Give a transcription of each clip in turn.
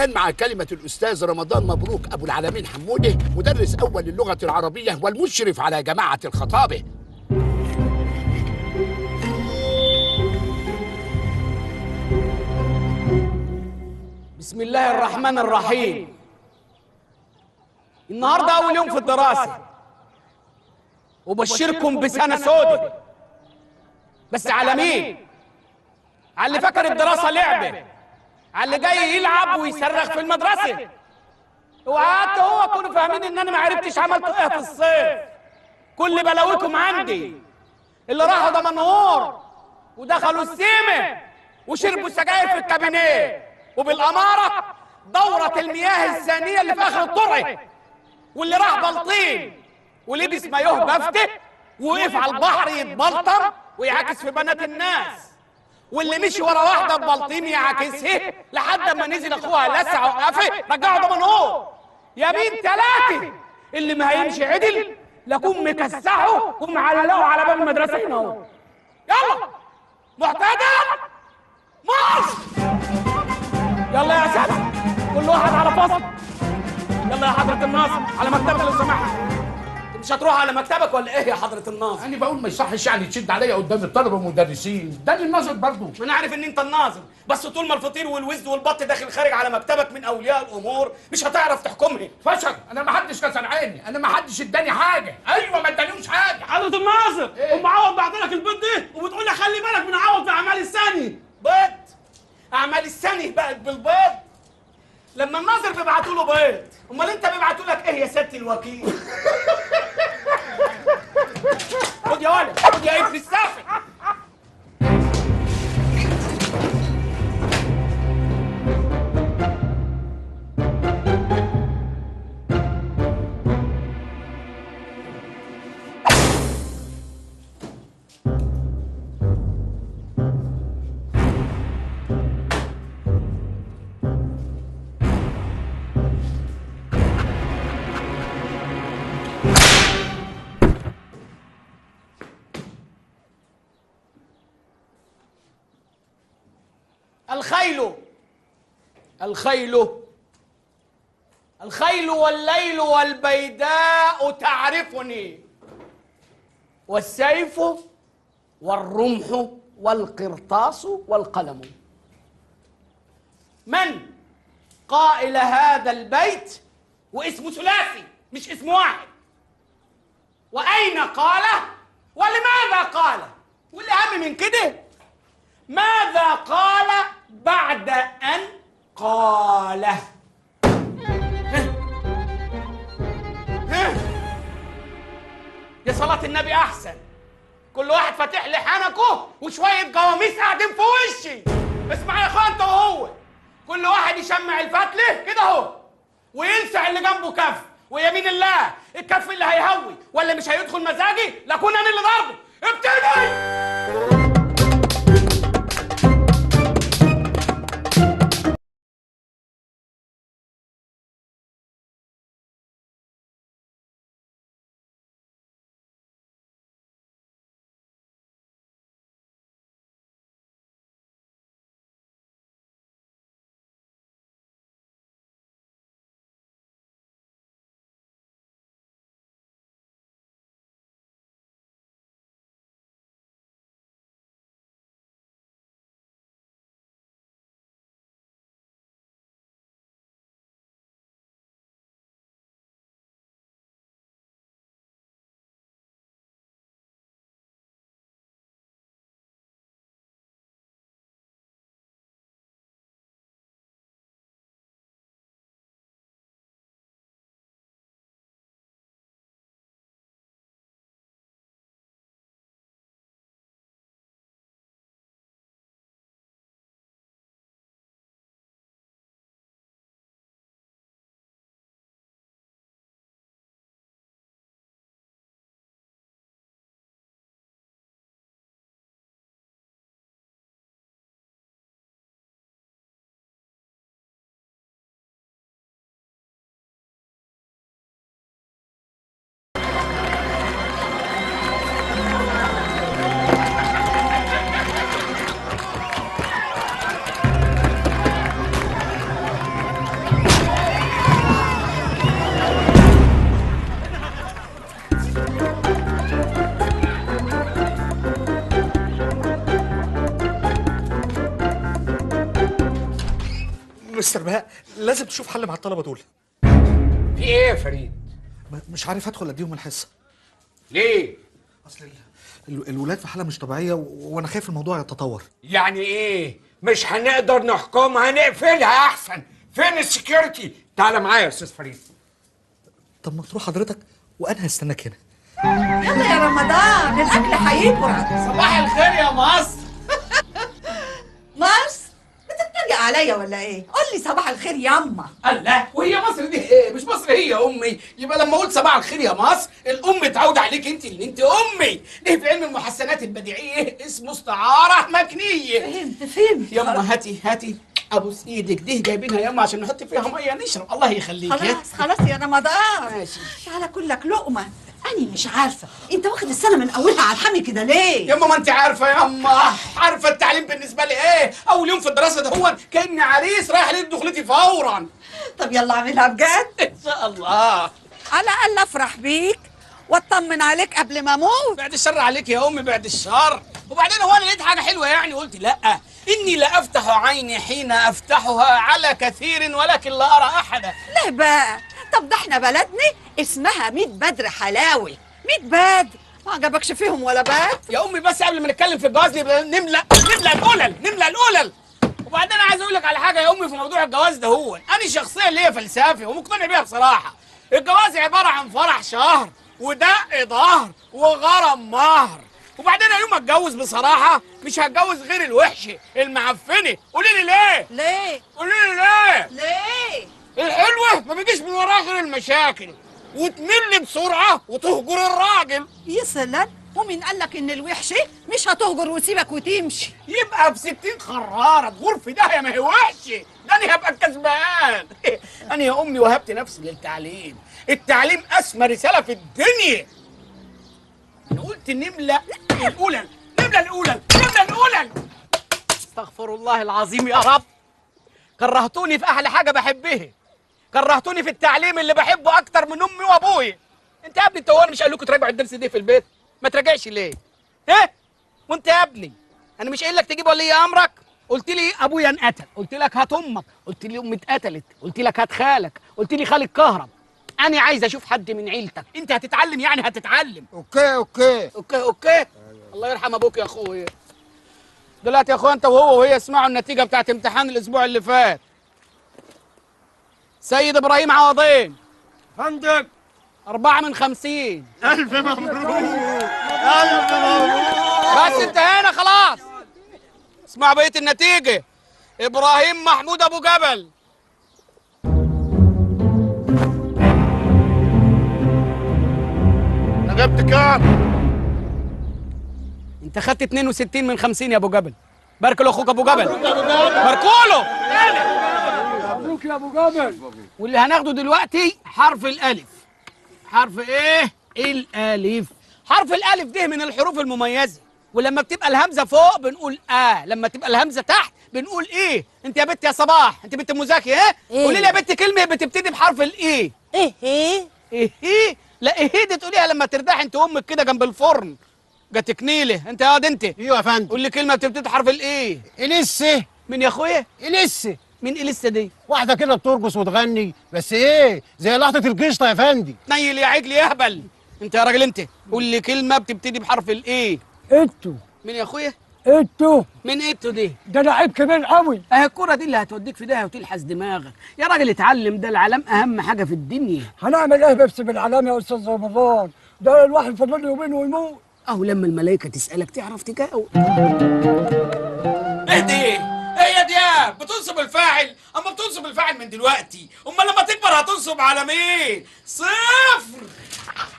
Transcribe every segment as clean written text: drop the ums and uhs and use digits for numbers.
والآن مع كلمة الأستاذ رمضان مبروك أبو العالمين حمودة، مدرس أول للغة العربية والمشرف على جماعة الخطابة. بسم الله الرحمن الرحيم. النهارده أول يوم في الدراسة، وبشركم بسنة سودة. بس على مين؟ على اللي فاكر الدراسة لعبة، على اللي جاي يلعب ويصرخ في المدرسة. وقعدت هو كانوا فاهمين إن أنا ما عرفتش عملت إيه في الصيف. كل بلاويكم عندي، اللي راحوا دمنهور ودخلوا السيمة وشربوا سجاير في الكابينيه، وبالأمارة دورة المياه الثانية اللي في آخر الطرق، واللي راح بلطيم ولبس مايوه بفتة ووقف على البحر يتبلطم ويعاكس في بنات الناس، واللي مشي ورا واحدة ببلطيم يعاكسها لحد ما نزل أخوها لسع وقفه رجعه دمنهور. يا بين ثلاثة اللي ما هيمشي عدل لكم مكسحه ومعلقه على باب المدرسة هنا اهو. يلا معتدل مارش. يلا يا سادة، كل واحد على فصل. يلا يا حضرة الناظر على مكتبك لو سمحت. مش هتروح على مكتبك ولا ايه يا حضرة الناظر؟ أنا بقول ما يصحش يعني تشد عليا قدام الطلبة والمدرسين، ده الناظر برضه. ما انا عارف ان انت الناظر، بس طول ما الفطير والوزد والبط داخل خارج على مكتبك من اولياء الامور مش هتعرف تحكمها. فشل، أنا ما حدش كسر عيني، أنا ما حدش اداني حاجة. أيوه ما ادانيوش حاجة. حضرة الناظر، إيه؟ ام عوض بعت لك البيض دي وبتقول لي خلي بالك من عوض في اعمال الثاني. بيض؟ اعمال السنه بقت بالبيض؟ لما الناظر بيبعتوا له بيض، امال انت بيبعتوا لك ايه يا سياده الوكيل؟ خد يا ولد، خد يا ابن السافل. الخيل الخيل الخيل والليل والبيداء تعرفني، والسيف والرمح والقرطاس والقلم. من قائل هذا البيت؟ واسمه ثلاثي مش اسم واحد. وأين قاله؟ ولماذا قاله؟ والأهم من كده ماذا قال بعد أن قاله؟ يا صلاة النبي أحسن. كل واحد فاتح لي حنكه وشوية قواميس قاعدين في وشي. اسمع يا اخوان انت وهو، كل واحد يشمع الفتلة كده اهو ويلسع اللي جنبه كف، ويمين الله الكف اللي هيهوي ولا مش هيدخل مزاجي لاكون انا اللي ضربه. ابتدي. مستر بهاء لازم تشوف حل مع الطلبه دول. في ايه يا فريد؟ مش عارف ادخل اديهم الحصه. ليه؟ اصل الولاد في حاله مش طبيعيه وانا خايف الموضوع يتطور. يعني ايه؟ مش هنقدر نحكمها، هنقفلها احسن. فين السكيورتي؟ تعالى معايا يا استاذ فريد. طب ما تروح حضرتك وانا هستناك هنا. يلا يا رمضان الاكل هيبرد. صباح الخير يا مصر. مصر بتتريق عليا ولا ايه؟ قول لي صباح الخير ياما. الله، وهي مصر دي ايه؟ مش مصر هي امي. يبقى لما اقول صباح الخير يا مصر الام تعود عليك انت اللي انت امي. ليه في علم المحسنات البديعيه اسمه استعاره مكنيه. فهمت يما هاتي ابوس ايدك دي، جايبينها يما عشان نحط فيها ميه نشرب. الله يخليك. خلاص يا رمضان. ماشي. على كلك لقمه. أنا مش عارفة أنت واخد السنة من أولها على الحمي كده ليه؟ يما ما أنت عارفة عارفة التعليم بالنسبة لي إيه؟ أول يوم في الدراسة ده هو كأني عريس رايح ليلة دخلتي فورا. طب يلا اعملها بجد؟ إن شاء الله. على الأقل أفرح بيك واطمن عليك قبل ما أموت. بعد الشر عليك يا أمي، بعد الشر. وبعدين هو أنا لقيت حاجة حلوة يعني قلت لأ. إني لأفتح عيني حين أفتحها على كثير ولكن لا أرى أحدا. ليه بقى؟ طب ده إحنا بلدنا اسمها 100 بدر حلاوي. 100 بدر ما عجبكش فيهم ولا باد؟ يا امي بس قبل ما نتكلم في الجواز نملى القلل. وبعدين انا عايز اقول لك على حاجه يا امي في موضوع الجواز ده. هو انا شخصيا ليا فلسفه ومقتنع بيها بصراحه. الجواز عباره عن فرح شهر ودق ظهر وغرم مهر. وبعدين يوم اتجوز بصراحه مش هتجوز غير الوحشه المعفنه. قولي لي ليه؟ قولي لي ليه؟ الحلوه ما بيجيش من وراها غير المشاكل وتمل بسرعه وتهجر الراجل. يسلم. ومين قال لك ان الوحشه مش هتهجر وتسيبك وتمشي؟ يبقى ب 60 خراره تغور في داهيه ما هي وحشه. ده انا هبقى الكسبان. انا يا امي وهبت نفسي للتعليم. التعليم اسمى رساله في الدنيا. انا قلت نملى القلل. استغفر الله العظيم يا رب. كرهتوني في احلى حاجه بحبها. كرهتوني في التعليم اللي بحبه اكتر من امي وابويا. انت يا ابني انت هو مش قال لكم تراجعوا الدرس دي في البيت؟ ما تراجعش ليه؟ ايه؟ وانت يا ابني انا مش قايل لك تجيب ولي امرك؟ قلت لي ابويا انقتل، قلت لك هات امك، قلت لي امي اتقتلت، قلت لك هات خالك، قلت لي خالك كهرب. انا عايز اشوف حد من عيلتك. انت هتتعلم يعني هتتعلم. اوكي. الله يرحم ابوك يا اخويا. دلوقتي يا اخويا انت وهي اسمعوا النتيجه بتاعت امتحان الاسبوع اللي فات. سيد ابراهيم عوضين فندق 4 من 50. ألف مبروك. ألف مبروك. بس انتهينا خلاص. اسمع بقية النتيجة. إبراهيم محمود أبو جبل انا جبت كام؟ انت خدت 62 من 50 يا أبو جبل. بارك له أخوك أبو جبل. باركوله. مبروك يا أبو جبل. واللي هناخده دلوقتي حرف الألف. حرف إيه؟ الألف. حرف الألف ده من الحروف المميزة. ولما بتبقى الهمزه فوق بنقول لما تبقى الهمزه تحت بنقول ايه. انت يا بنت يا صباح، انت بنت مذاكره ايه؟ قولي لي يا بنت كلمه بتبتدي بحرف الايه. ايه لا ايه دي تقوليها لما ترتاح انت امك كده جنب الفرن جاتك نيله. انت يا واد انت ايوه يا فندم. قول لي كلمه بتبتدي بحرف الايه. اليسه. مين يا اخويا؟ اليسه. مين اليسه دي؟ واحده كده بترقص وتغني بس ايه زي لقطه القشطه يا فندم. نيل يا عجل يا هبل. انت يا راجل انت قول لي كلمه بتبتدي بحرف الايه. انتوا مين يا اخويا؟ انتوا مين انتوا دي؟ ده لعيب كبير قوي. اهي الكوره دي اللي هتوديك في داهيه وتلحس دماغك. يا راجل اتعلم، ده العلام اهم حاجه في الدنيا. هنعمل ايه بس بالعلام يا استاذ رمضان؟ ده الواحد فاضل له يومين ويموت. اهو لما الملائكه تسالك تعرف تجاوب. ايه دي؟ ايه يا دياب بتنصب الفاعل؟ اما بتنصب الفاعل من دلوقتي، امال لما تكبر هتنصب على مين؟ صفر.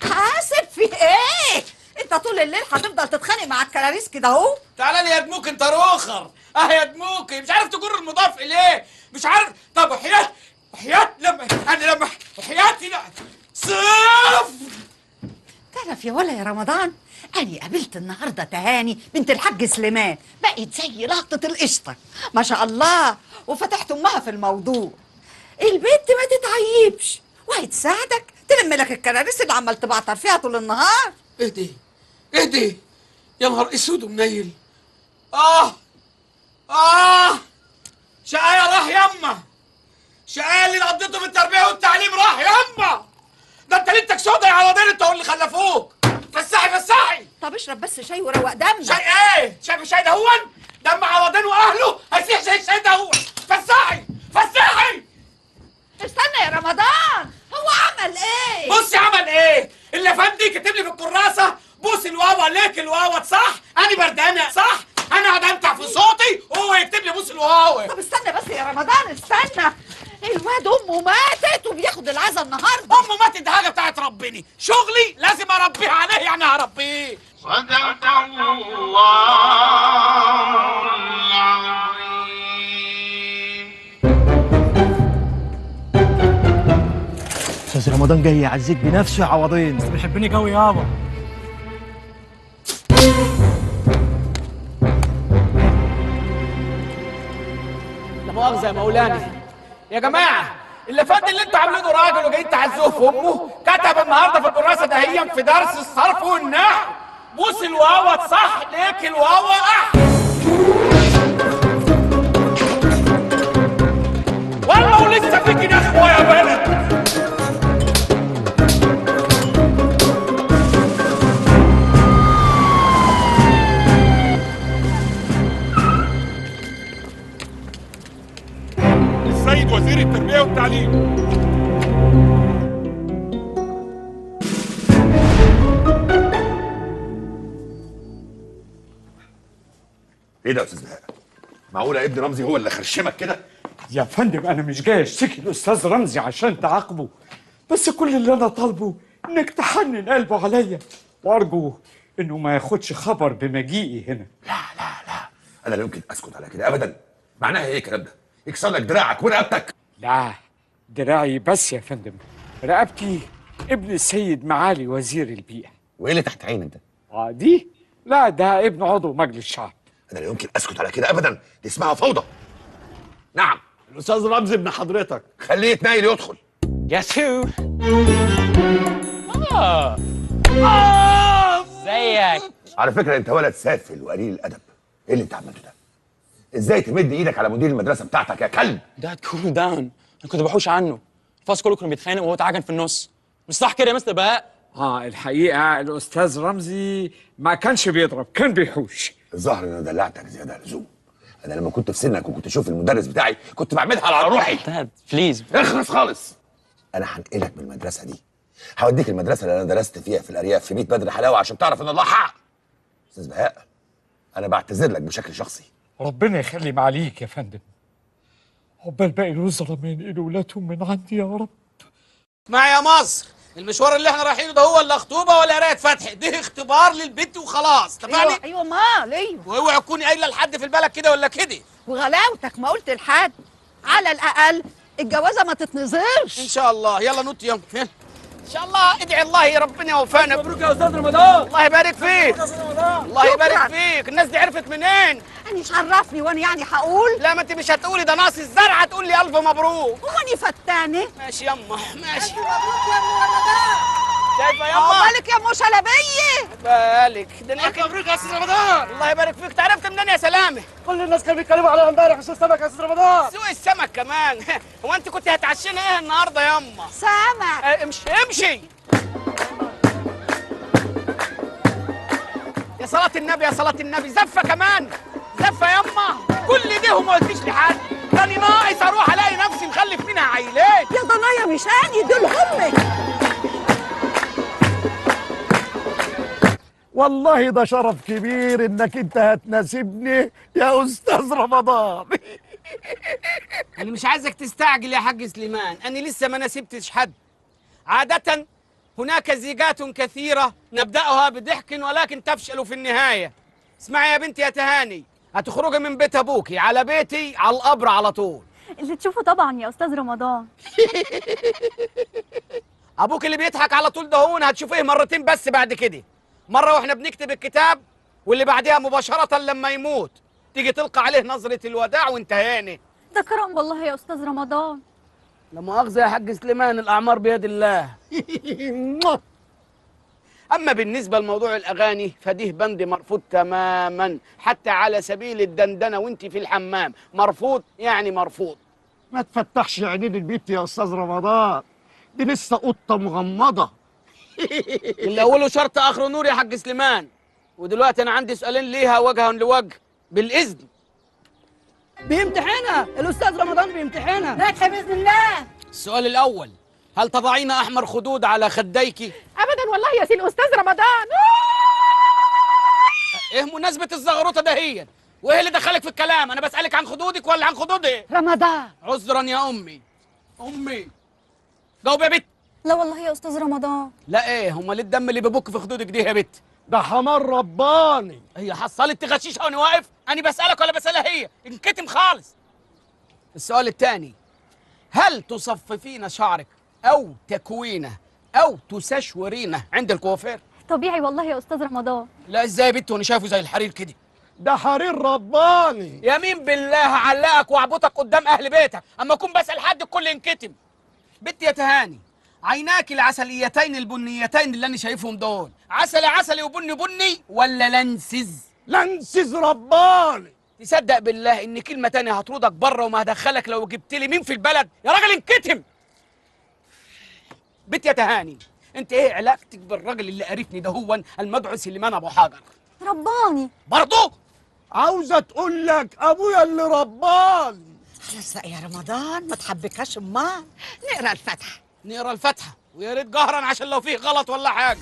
حاسب في ايه؟ انت طول الليل هتفضل تتخانق مع الكراريس كده اهو؟ تعالى لي يا دموك انت روخر. يا دموكي مش عارف تجر المضاف اليه. مش عارف. طب وحياة لما وحياتي لا صفر. تعرف يا ولا يا رمضان، أنا قابلت النهارده تهاني بنت الحاج سليمان، بقت زي لقطة القشطة ما شاء الله، وفتحت أمها في الموضوع. البنت ما تتعيبش وهتساعدك تلم لك الكراريس اللي عمال تبعتر فيها طول النهار. ايه دي؟ يا نهار اسود ومنيل. شقاية راح يما. شقال اللي قضيته في التربيه والتعليم راح ياما. ده انت ليلتك سودا يا عوضين انت واللي خلفوك. فسحي فسحي. طب اشرب بس شاي وروق دمك. شاي ايه؟ شايف الشاي ده هون؟ دم عوضين واهله هيسيح زي الشاي ده هون. فسحي فسحي. استنى يا رمضان، هو عمل ايه؟ بصي عمل ايه؟ اللي فندي كاتب لي في الكراسه بوس الواوا ليك الواوا صح؟ انا بردانه صح؟ انا قاعد امتع في صوتي وهو يكتب لي بوس الواوا. طب استنى بس يا رمضان استنى، الواد امه ماتت وبياخد العزا النهارده. امه ماتت دي حاجه بتاعت ربنا، شغلي لازم اربيه عليه يعني هربيه. صدق الله العظيم. استاذ رمضان جاي يعزيك بنفسه يا عوضين. بيحبني قوي يابا. لا مؤاخذه يا مولانا. يا جماعه اللي فات اللي انتوا عاملينه راجل وجايين تعزوه في امه كتب النهارده في الكراسه دهيا في درس الصرف والنحو بوس الواوا صح ليك الواوا والله ولسه فيك نخوه يا بلد. السيد وزير التربية والتعليم. ايه ده يا استاذ بهاء؟ معقوله ابن رمزي هو اللي خرشمك كده؟ يا فندم انا مش جاي اشتكي الاستاذ رمزي عشان تعاقبه، بس كل اللي انا طالبه انك تحنن قلبه عليا وارجو انه ما ياخدش خبر بمجيئي هنا. لا انا لا يمكن اسكت على كده ابدا. معناها ايه الكلام ده؟ يكسر لك دراعك ورقبتك. لا دراعي بس يا فندم، رقبتي ابن السيد معالي وزير البيئة. وايه اللي تحت عينك ده؟ دي؟ لا ده ابن عضو مجلس الشعب. انا لا يمكن اسكت على كده ابدا، دي اسمها فوضى. نعم الاستاذ رمزي ابن حضرتك. خليه يتنايل يدخل. ياسو ازيك؟ على فكره انت ولد سافل وقليل الادب. ايه اللي انت عملته ده؟ ازاي تمد ايدك على مدير المدرسه بتاعتك يا كلب؟ داد كول داون، انا كنت بحوش عنه. الفصل كله كان بيتخانق وهو اتعجن في النص. مش صح كده يا مستر بهاء؟ الحقيقة الاستاذ رمزي ما كانش بيضرب، كان بيحوش. الظاهر ان انا دلعتك زياده عن اللزوم. انا لما كنت في سنك وكنت اشوف المدرس بتاعي كنت بعملها على روحي. داد بليز اخلص خالص. انا هنقلك من المدرسه دي، هوديك المدرسه اللي انا درست فيها في الارياف في بيت بدر حلاوه عشان تعرف ان الله حق. استاذ بهاء انا بعتذر لك بشكل شخصي. ربنا يخلي معاليك يا فندم. عقبال باقي الوزراء ما ينقلوا ولادهم من عندي يا رب. اسمعي يا مصر، المشوار اللي احنا رايحينه ده هو لا خطوبه ولا قرايه فتح، ده اختبار للبنت وخلاص، اتفقني؟ ايوه مال ايوه. واوعي تكوني قايله لحد في البلد كده ولا كده. وغلاوتك ما قلت لحد، على الاقل الجوازه ما تتنظرش. ان شاء الله. يلا نوت يلا ان شاء الله. ادعي الله ربنا يوفقنا. مبروك يا استاذ رمضان. الله يبارك فيك. الله يبارك فيك. الناس دي عرفت منين؟ انا مش عرفني وانا يعني هقول؟ لا ما انت مش هتقولي، ده ناقص الزرعه تقول لي الف مبروك. هو اني فتانه؟ ماشي يما ماشي. مبروك يا ام رمضان. شايفه يما؟ عقبالك يا ام شلبيه. بالك ده الف مبروك يا استاذ رمضان. الله يبارك فيك. انت عرفت منين يا سلامه؟ كل الناس كانوا بيتكلموا عليها امبارح سوق السمك يا استاذ رمضان. سوق السمك كمان؟ هو انت كنت هتعشينا ايه النهارده يما؟ سمك. امشي امشي. يا صلاة النبي يا صلاة النبي. زفة كمان زفة يما. كل دي وما قلتيش لحد. تاني ناقص اروح الاقي نفسي مخلف منها عيلات. يا ضنايا مش اني دول همك. والله ده شرف كبير انك انت هتناسبني يا استاذ رمضان. انا مش عايزك تستعجل يا حاج سليمان، انا لسه ما ناسبتش حد. عادة هناك زيجات كثيرة نبدأها بضحك ولكن تفشل في النهاية. اسمعي يا بنتي يا تهاني، هتخرجي من بيت ابوكي على بيتي على القبر على طول. اللي تشوفه طبعا يا استاذ رمضان. ابوك اللي بيضحك على طول ده هون هتشوفيه مرتين بس بعد كده. مرة واحنا بنكتب الكتاب، واللي بعدها مباشرة لما يموت تيجي تلقى عليه نظرة الوداع وانتهينا. ده كرم والله يا استاذ رمضان. لا مؤاخذة يا حاج سليمان، الأعمار بيد الله. أما بالنسبة لموضوع الأغاني فديه بند مرفوض تماما، حتى على سبيل الدندنة وانت في الحمام مرفوض، يعني مرفوض. ما تفتحش عينين البيت يا استاذ رمضان، دي لسه قطه مغمضه. اللي اوله شرط اخره نور يا حاج سليمان. ودلوقتي انا عندي سؤالين ليها وجها لوجه بالاذن. بيمتحنها الاستاذ رمضان، بيمتحنها. ناجحه باذن الله. السؤال الاول، هل تضعين احمر خدود على خديك؟ ابدا والله يا سي الاستاذ رمضان. ايه مناسبه الزغروطه دهيا؟ وايه اللي دخلك في الكلام؟ انا بسالك عن خدودك ولا عن خدودي؟ رمضان. عذرا يا امي. امي جاوب يا بت. لا والله يا استاذ رمضان. لا ايه، امال الدم اللي بيبك في خدودك دي يا بت؟ ده حمار رباني. هي حصلت تغشيشها وانا واقف؟ انا بسالك ولا بسالها هي؟ انكتم خالص. السؤال الثاني، هل تصففين شعرك او تكوينه او تسشورينه عند الكوافير؟ طبيعي والله يا استاذ رمضان. لا ازاي يا بت وانا شايفه زي الحرير كده؟ ده حرير رباني. يمين بالله هعلقك واعبطك قدام اهل بيتك اما اكون بسال حد الكل ينكتم. بنت يا تهاني، عيناك العسليتين البنيتين اللي انا شايفهم دول عسلي عسلي وبني بني ولا لنسز؟ لنسز رباني. تصدق بالله ان كلمه تانية هطردك بره وما هدخلك لو جبت لي مين في البلد يا راجل انكتم. بنت يا تهاني، انت ايه علاقتك بالراجل اللي قرفني ده هو المدعو سليمان ابو حجر؟ رباني برضه؟ عاوزه تقول لك ابويا اللي رباني. خلاص بقى يا رمضان، ما تحبكاش امال. نقرا الفاتحه. نقرا الفاتحه ويا ريت جهرا عشان لو فيه غلط ولا حاجه.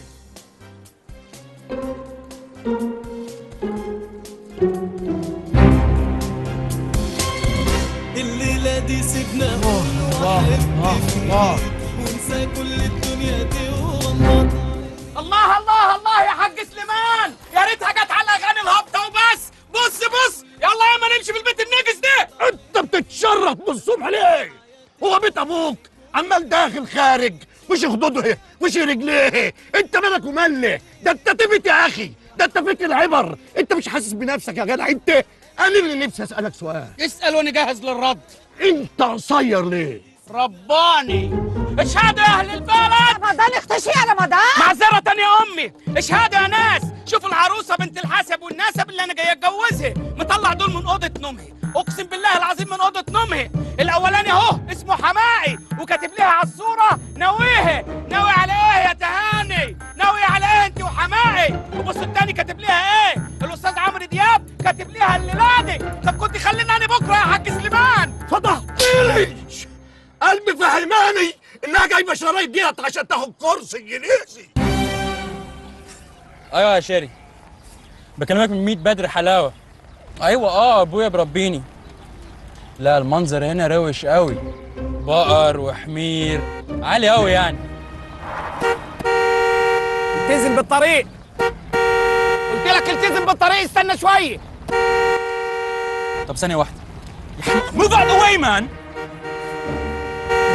الليلة دي سيبنا ونسى كل الدنيا دي وغمض. الله الله الله يا حاج سليمان، يا ريتها جت على اغاني الهبطه وبس. بص بص يلا يا ما نمشي في البيت النجس ده. انت بتتشرف من الصبح ليه؟ هو بيت ابوك عمال داخل خارج، مش خدوده مش رجليه، انت مالك وماله؟ ده انت تبت يا اخي، ده انت فيك العبر، انت مش حاسس بنفسك يا جدع انت؟ انا اللي نفسي اسالك سؤال. اسال وانا جاهز للرد. انت قصير ليه؟ رباني. اشهدوا يا اهل البلد. رمضان اختشي يا رمضان. معذره يا امي. اشهدوا يا ناس، شوفوا العروسه بنت الحسب والنسب اللي انا جاي اتجوزها، مطلع دول من اوضه نومها، اقسم بالله العظيم من اوضه نومها. الاولاني اهو اسمه حمائي وكاتب لها على الصوره ناويها. ناوي على ايه يا تهاني؟ ناوي على ايه انت وحمائي؟ وبص التاني كاتب لها ايه؟ الاستاذ عمرو دياب كاتب لها الليلادي. طب كنت خلينا انا بكره يا حاج سليمان. فضحتلي قلبي فهماني انها جايبه شرايط ديت عشان تاخد كورس انجليزي. ايوه يا شيري، بكلمك من 100 بدر حلاوه. ايوه ابويا بربيني. لا المنظر هنا روش قوي، بقر وحمير عالي قوي يعني. التزم بالطريق. قلت لك التزم بالطريق، استنى شويه. طب ثانيه واحده. موف اوت ذا واي مان.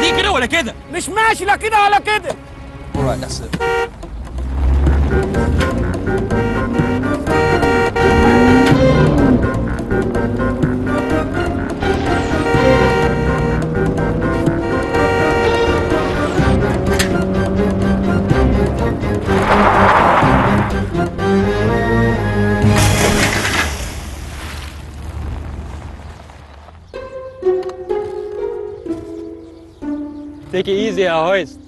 دي كده ولا كده؟ مش ماشي لا كده ولا كده. alright that's it. Take it easy يا هويست.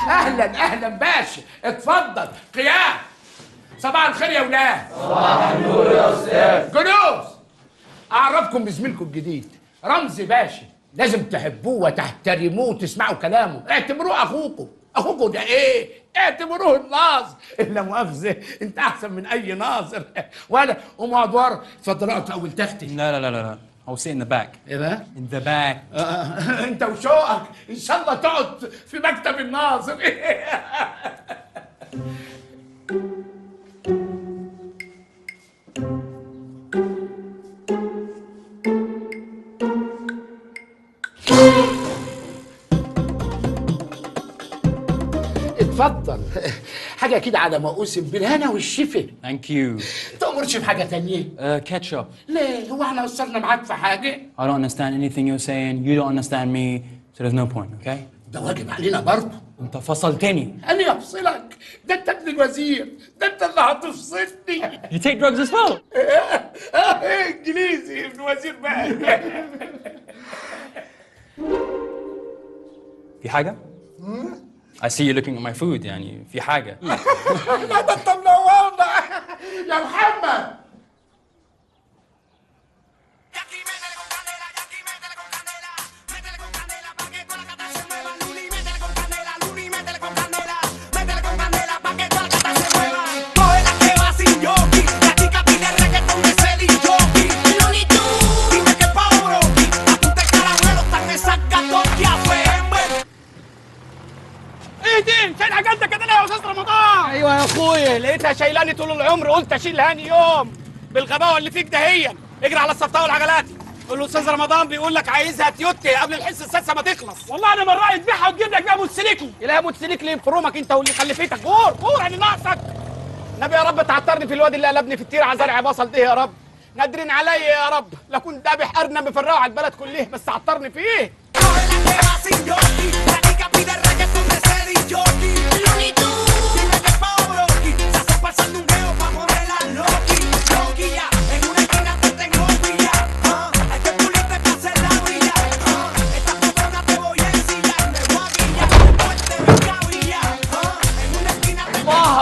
اهلا اهلا باشا، اتفضل قيام. صباح الخير يا ولاد. صباح النور يا استاذ. جلوس. اعرفكم بزميلكم الجديد رمزي باشا، لازم تحبوه وتحترموه وتسمعوا كلامه، اعتبروه اخوكم. اخوكم ده ايه؟ اعتبروه الناظر. الا مؤاخذه انت احسن من اي ناظر. وانا قوم اقعد ورا. اتفضل اقعد في اول تختي. لا لا لا لا I'll sit in the back. ايه بقى؟ In the back. انت وشوقك ان شاء الله تقعد في مكتب الناظر. اتفضل. حاجه كده على ما اوسم بالهنا والشفا. Thank you. تأمرش بحاجه تانية؟ Ketchup. ليه؟ هو احنا قصرنا معاك في حاجه؟ I don't understand anything you're saying. You don't understand me. So there's no point, okay? ده واجب علينا برضه. انت فصلتني. انا افصلك؟ ده انت ابن الوزير، ده انت اللي هتفصلني. You take drugs as well. انجليزي ابن وزير بقى. في حاجة؟ I see you looking at my food يعني في حاجة. لا ده انت منورنا يا محمد. شايل عجلتك كده ليه يا استاذ رمضان؟ ايوه يا اخويا لقيتها شايلاني طول العمر قلت اشيلها هاني يوم بالغباوه اللي فيك دهيا. اجري على الصفطاوي والعجلات قول له استاذ رمضان بيقول لك عايزها تيوتي قبل الحصه السادسه ما تخلص. والله انا من رايي تبيعها وتجيب لك بقى موتوسيكل. يلاقيها موتوسيكل يفرمك انت واللي خلفتك. غور يعني ناقصك. النبي يا رب تعطرني في الواد اللي قلبني في التير على زرع بصل ده يا رب. نادرين عليا يا رب لا كنت ذابح ارنب مفرقه على البلد كلها بس عطرني فيه.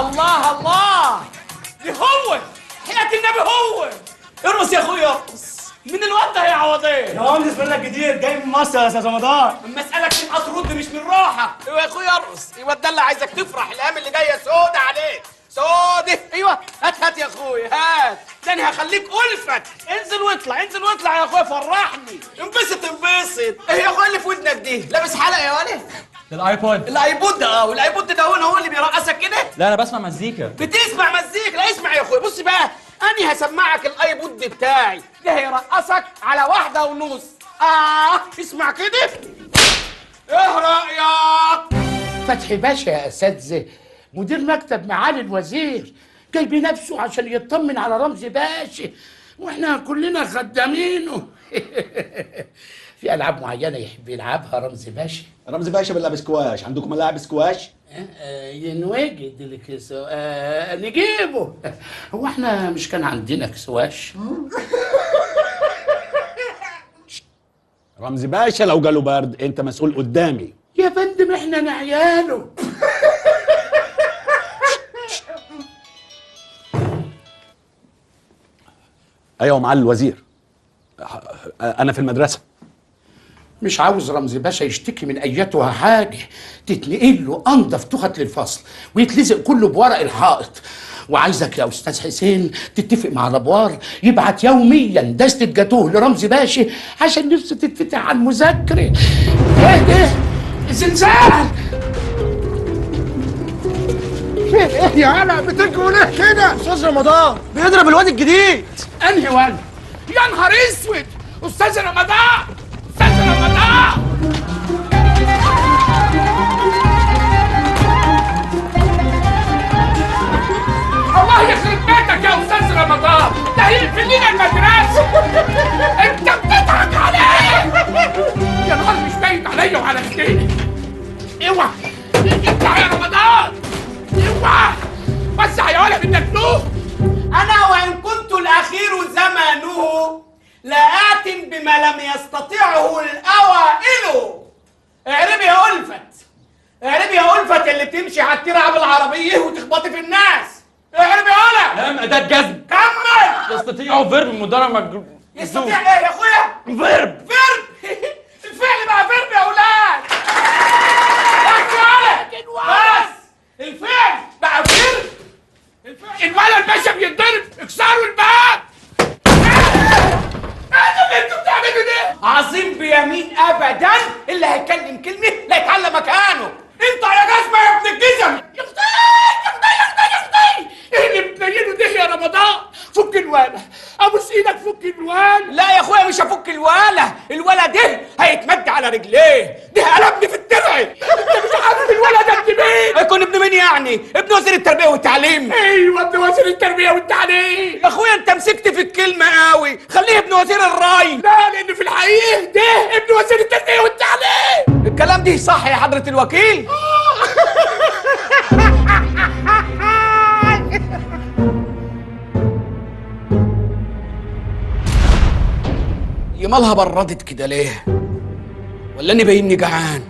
الله الله دي هو حياة النبي هو. ارقص يا اخويا ارقص. من الواد ده يا عوضين؟ يا مهندس بقول لك جديد جاي من مصر يا استاذ رمضان. اما اسالك تبقى ترد مش من راحه. ايوه يا اخويا ارقص. ايوه ده اللي عايزك تفرح الايام اللي جايه سودة عليك سودة. ايوه هات يا اخويا هات. تاني هخليك الفت. انزل واطلع انزل واطلع يا اخويا فرحني. انبسط ايه يا اخويا اللي في ودنك دي؟ لابس حلقه يا ولد؟ الايبود. الايبود ده والايبود ده هو اللي بيرقصك كده؟ لا انا بسمع مزيكا. بتسمع مزيكا؟ لا اسمع يا اخويا بص بقى انا هسمعك الايبود بتاعي ده هيرقصك على 1:30. اسمع كده. ايه رايك؟ فتحي باشا يا اساتذه مدير مكتب معالي الوزير جاي بنفسه عشان يطمن على رمزي باشا واحنا كلنا خدامينه. في العاب معينه يحب يلعبها رمزي باشا؟ رمزي باشا بيلعب سكواش، عندكم ملاعب سكواش؟ ينوجد لك نجيبه. هو احنا مش كان عندنا سواش؟ رمزي باشا لو جاله برد انت مسؤول قدامي. يا فندم احنا نعياله. ايوه معالي الوزير انا في المدرسه. مش عاوز رمزي باشا يشتكي من ايتها حاجه، تتنقل له انضف تخت للفصل ويتلزق كله بورق الحائط. وعايزك يا استاذ حسين تتفق مع الابوار يبعت يوميا دستة جاتوه لرمزي باشا عشان نفسه تتفتح على المذاكره. ايه ده؟ زلزال! ايه يا علا بتجروا ليه كده؟ استاذ رمضان بيضرب الواد الجديد. انهي واد؟ يا نهار اسود استاذ رمضان استاذ رمضان. الله يخرب بيتك يا استاذ رمضان ده هيقفل لنا المدرسه. انت بتضحك عليه. يا نهار مش باين عليا وعلى سنيني. اوعى اطلع يا رمضان اوعى وسع يا ولد النجنوه. انا وان كنت الاخير زمانه لآت بما لم يستطيعه الاوائل. اعربي يا ألفت اعربي يا ألفت اللي بتمشي على الترعه بالعربيه وتخبطي في الناس. اعربي يا ولد. نعم اداه جزم. كمل. يستطيع فيرب مضارع يستطيع ايه يا اخويا؟ فيرب الفعل بقى فيرب يا اولاد. بس الفعل بقى فيرب. الولد باشا بيتضرب اكسروا الباب. ايه اللي انتوا بتعملوا ده؟ عظيم بيمين ابدا اللي هيتكلم كلمه لا يتعلم مكانه. انت يا جزمه يا ابن الجزم. يا اختي يا اختي يا اختي يا اختي ايه اللي بتنيله ده يا رمضان؟ فك الوالة ابوس ايدك فك الوالة. لا يا اخويا مش هفك الوالة ده هيتمد على رجليه. ده قلبني في الترعه. انت مش عارف الولد ده ابن مين؟ هيكون ابن مين يعني؟ ابن وزير التربيه والتعليم. ايوه ابن وزير التربيه والتعليم. يا اخويا انت مسكت في الكلمه قوي خليه ابن وزير الري. لا لان في الحقيقه ده ابن وزير التربيه والتعليم. الكلام دي صح يا حضرة الوكيل؟ يا مالها بردت كده ليه؟ ولا اني باينني جعان؟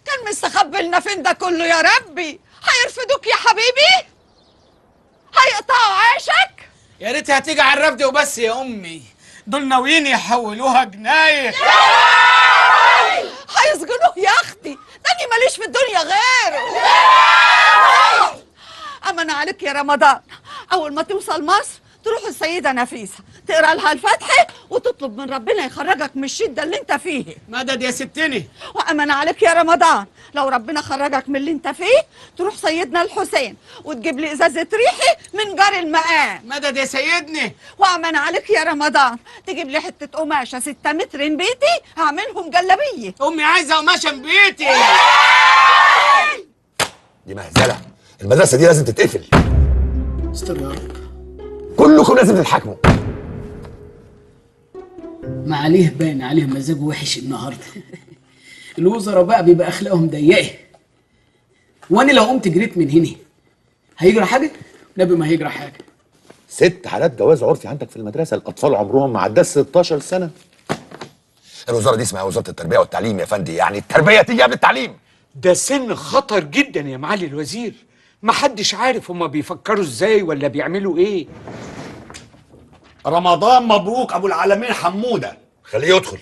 كان مستخبي لنا فين ده كله يا ربي؟ هيرفدوك يا حبيبي؟ هيقطعوا عيشك؟ يا ريت هتيجي على الرفد وبس يا امي، دول ناويين يحولوها جنايه. هيسجنوه يا اختي، ده اني ماليش في الدنيا غيره. أمن عليك يا رمضان، أول ما توصل مصر تروح السيدة نفيسة تقرا لها الفتحة وتطلب من ربنا يخرجك من الشدة اللي انت فيه. مدد يا ستني. وأمن عليك يا رمضان، لو ربنا خرجك من اللي انت فيه تروح سيدنا الحسين وتجيب لي إزازة ريحي من جار المقام. مدد يا سيدني. وأمن عليك يا رمضان، تجيب لي حتة قماشة 6 متر من بيتي هعملهم جلابية. أمي عايزة قماشة من بيتي. دي مهزله، المدرسه دي لازم تتقفل. استر يا رب. كلكم لازم تتحاكموا. معاليه باين عليه مزاجه وحش النهارده. الوزراء بقى بيبقى اخلاقهم ضيقه. وانا لو قمت جريت من هنا هيجرى حاجه؟ نبي ما هيجرى حاجه. 6 حالات جواز عرفي عندك في المدرسه، الاطفال عمرهم ما عداش 16 سنه. الوزاره دي اسمها وزاره التربيه والتعليم يا فندي، يعني التربيه تيجي قبل التعليم. ده سن خطر جدا يا معالي الوزير، محدش عارف هما بيفكروا ازاي ولا بيعملوا ايه. رمضان مبروك ابو العالمين حموده. خليه يدخل.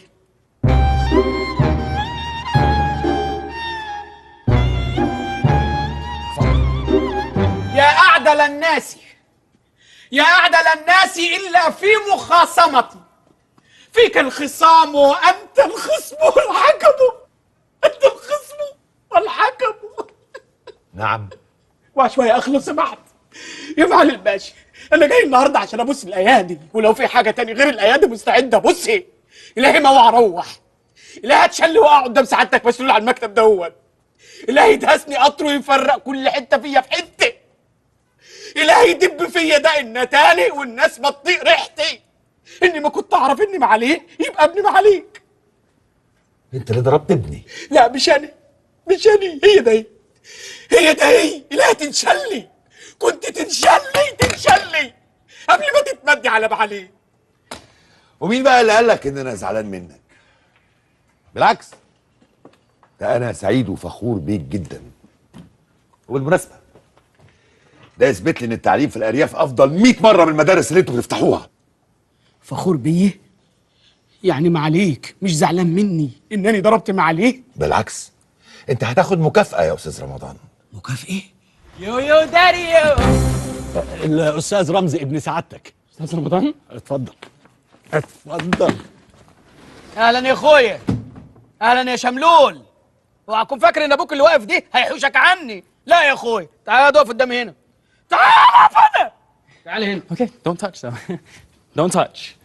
يا أعدل الناس، يا أعدل الناس إلا في مخاصمتي، فيك الخصام وأنت الخصم والحكم. أنت الخصم والحكم. نعم. وشوية أخلص سمحت يا معالي الباشا، أنا جاي النهاردة عشان أبص الأيادي، ولو في حاجة تاني غير الأيادي مستعد أبصها. إلهي ما أروح، إلهي هتشلي وأقع قدام سعادتك مسؤول على المكتب دوت. إلهي يدهسني قطر ويفرق كل حتة فيا في حتة. إلهي يدب فيا ده النتاني والناس ما تطيق ريحتي. إني ما كنت أعرف إني معاليه يبقى ابني معاليك. انت اللي ضربت ابني. لا مش أنا، مش أنا، هي ده هي ده هي. إلهي تنشلي، كنت تنشلي قبل ما تتمدي على معاليه. ومين بقى اللي قال لك ان انا زعلان منك؟ بالعكس، ده انا سعيد وفخور بيك جدا. وبالمناسبه ده يثبت لي ان التعليم في الارياف افضل 100 مره من المدارس اللي انتوا بتفتحوها. فخور بيه؟ يعني معاليك مش زعلان مني انني ضربت معاليه؟ بالعكس، انت هتاخد مكافاه يا استاذ رمضان. مكافاه؟ يو داريو. الاستاذ رمزي ابن سعادتك. استاذ رمضان اتفضل اتفضل. اهلا يا اخويا. اهلا يا شملول. اوعى تكون فاكر ان ابوك اللي واقف دي هيحوشك عني. لا يا اخويا، تعال اقف قدامي هنا. تعال اقف هنا. تعال هنا. اوكي دونت تاتش ذا دونت تاتش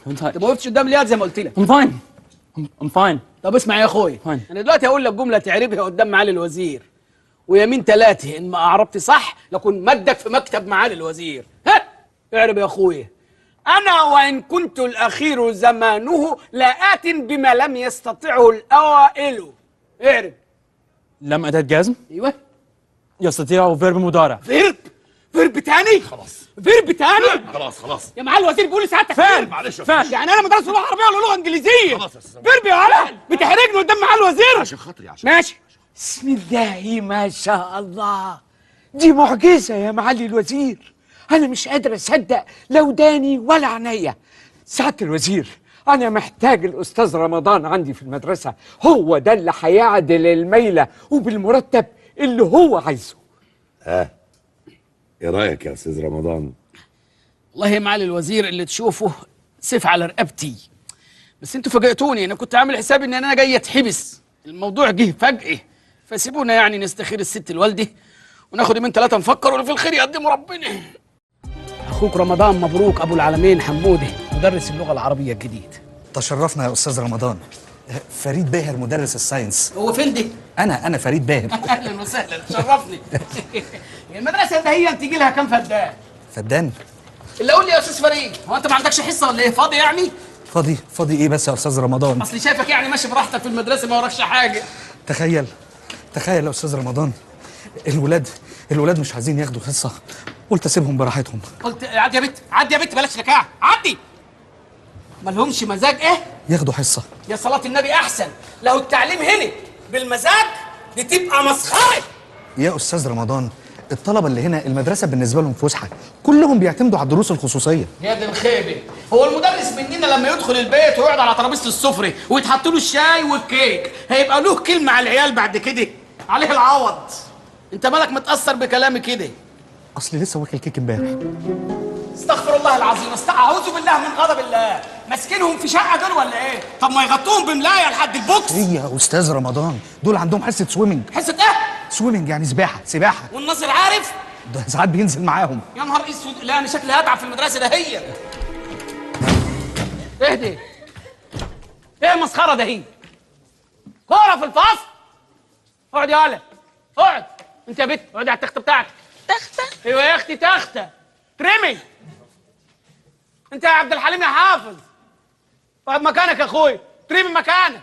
دونت تاتش. انت ما وقفتش قدام الياد زي ما قلت لك. I'm fine. I'm fine. طب اسمع يا اخويا، انا دلوقتي هقول لك جمله تعربها قدام معالي الوزير، ويمين 3 ان ما اعربت صح لكن مدك في مكتب معالي الوزير. ها اعرب يا اخويا. انا وان كنت الاخير زمانه لآت بما لم يستطعه الاوائل. اعرب. لم أداة جزم. ايوه. يستطيع فيرب مضارع. فيرب تاني؟ خلاص. فيرب تاني؟ خلاص. يا معالي الوزير بيقول ساعتك فعل. معلش يعني انا مدرس لغه عربيه ولا لغه انجليزيه؟ خلاص يا استاذ. فيرب يا ولد بتحرجني قدام معالي الوزير. عشان خاطري ماشي. بسم الله ما شاء الله، دي معجزة يا معالي الوزير. أنا مش قادر أصدق لا وداني ولا عينيا. سعادة الوزير، أنا محتاج الأستاذ رمضان عندي في المدرسة، هو ده اللي هيعدل الميلة وبالمرتب اللي هو عايزه. ها ايه رايك يا استاذ رمضان؟ والله يا معالي الوزير اللي تشوفه سيف على رقبتي، بس انتوا فاجئتوني. انا كنت عامل حسابي ان انا جاي اتحبس، الموضوع جه فجأة، فسيبونا يعني نستخير الست الوالده وناخد يومين 3 نفكر واللي في الخير يقدمه ربنا. اخوك رمضان مبروك ابو العالمين حموده، مدرس اللغه العربيه الجديد. تشرفنا يا استاذ رمضان. فريد باهر مدرس الساينس. هو فين دي؟ انا فريد باهر. اهلا وسهلا، تشرفني. المدرسه ده هي تيجي لها كام فدان؟ فدان؟ اللي قول لي يا استاذ فريد، هو انت ما عندكش حصه ولا ايه؟ فاضي يعني؟ فاضي ايه بس يا استاذ رمضان؟ اصلي شايفك يعني ماشي براحتك في المدرسه ما وراكش حاجه. تخيل يا استاذ رمضان، الولاد مش عايزين ياخدوا حصه، قلت اسيبهم براحتهم. قلت عدي يا بت بلاش لكاعه، عدي. مالهمش مزاج ايه؟ ياخدوا حصه. يا صلاه النبي احسن، لو التعليم هنا بالمزاج دي تبقى مسخره. يا استاذ رمضان، الطلبه اللي هنا المدرسه بالنسبه لهم فسحه، كلهم بيعتمدوا على الدروس الخصوصيه. يا دي الخيبه، هو المدرس مننا لما يدخل البيت ويقعد على ترابيزه السفره ويتحط له الشاي والكيك هيبقى له كلمه على العيال بعد كده؟ عليه العوض. انت مالك متاثر بكلامي كده؟ اصلي لسه واكل كيك امبارح. استغفر الله العظيم، اعوذ بالله من غضب الله. ماسكينهم في شقه دول ولا ايه؟ طب ما يغطوهم بملايه لحد البوكس. ايه يا استاذ رمضان، دول عندهم حصه سويمنج. حصه ايه؟ سويمنج يعني سباحه. والناصر عارف؟ ده ساعات بينزل معاهم. يا نهار اسود، لا انا شكلي هتعب في المدرسه ده. هي اهدي، ايه المسخره ده؟ هي كوره في الفصل. اقعد يا ولد، اقعد انت يا بت، اقعدي على التخته بتاعتك. تخته؟ ايوه يا اختي تخته. ترمي انت يا عبد الحليم يا حافظ. اقعد مكانك يا اخويا، ترمي مكانك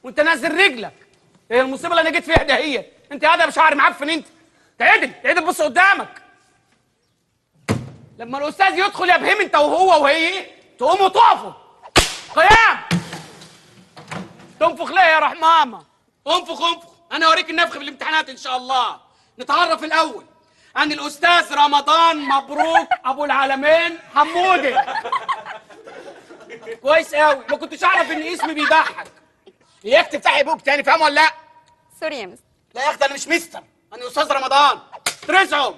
وانت نازل رجلك. ايه المصيبه اللي انا جيت فيها ده؟ هي انت قاعده بشعر معفن. انت تعدل بص قدامك. لما الاستاذ يدخل يا بهم انت وهو وهي تقوموا تقفوا قيام. تنفخ ليه يا رحمامه؟ انفخ انا اوريك النفخ في الامتحانات ان شاء الله. نتعرف الاول عن الاستاذ رمضان مبروك ابو العالمين حمودي. كويس قوي، ما كنتش اعرف ان اسمي بيضحك. اياك تفتحي بوك تاني، فاهم ولا لا؟ سوري يا مستر. لا يا اختي انا مش مستر، انا استاذ رمضان. ترزعوا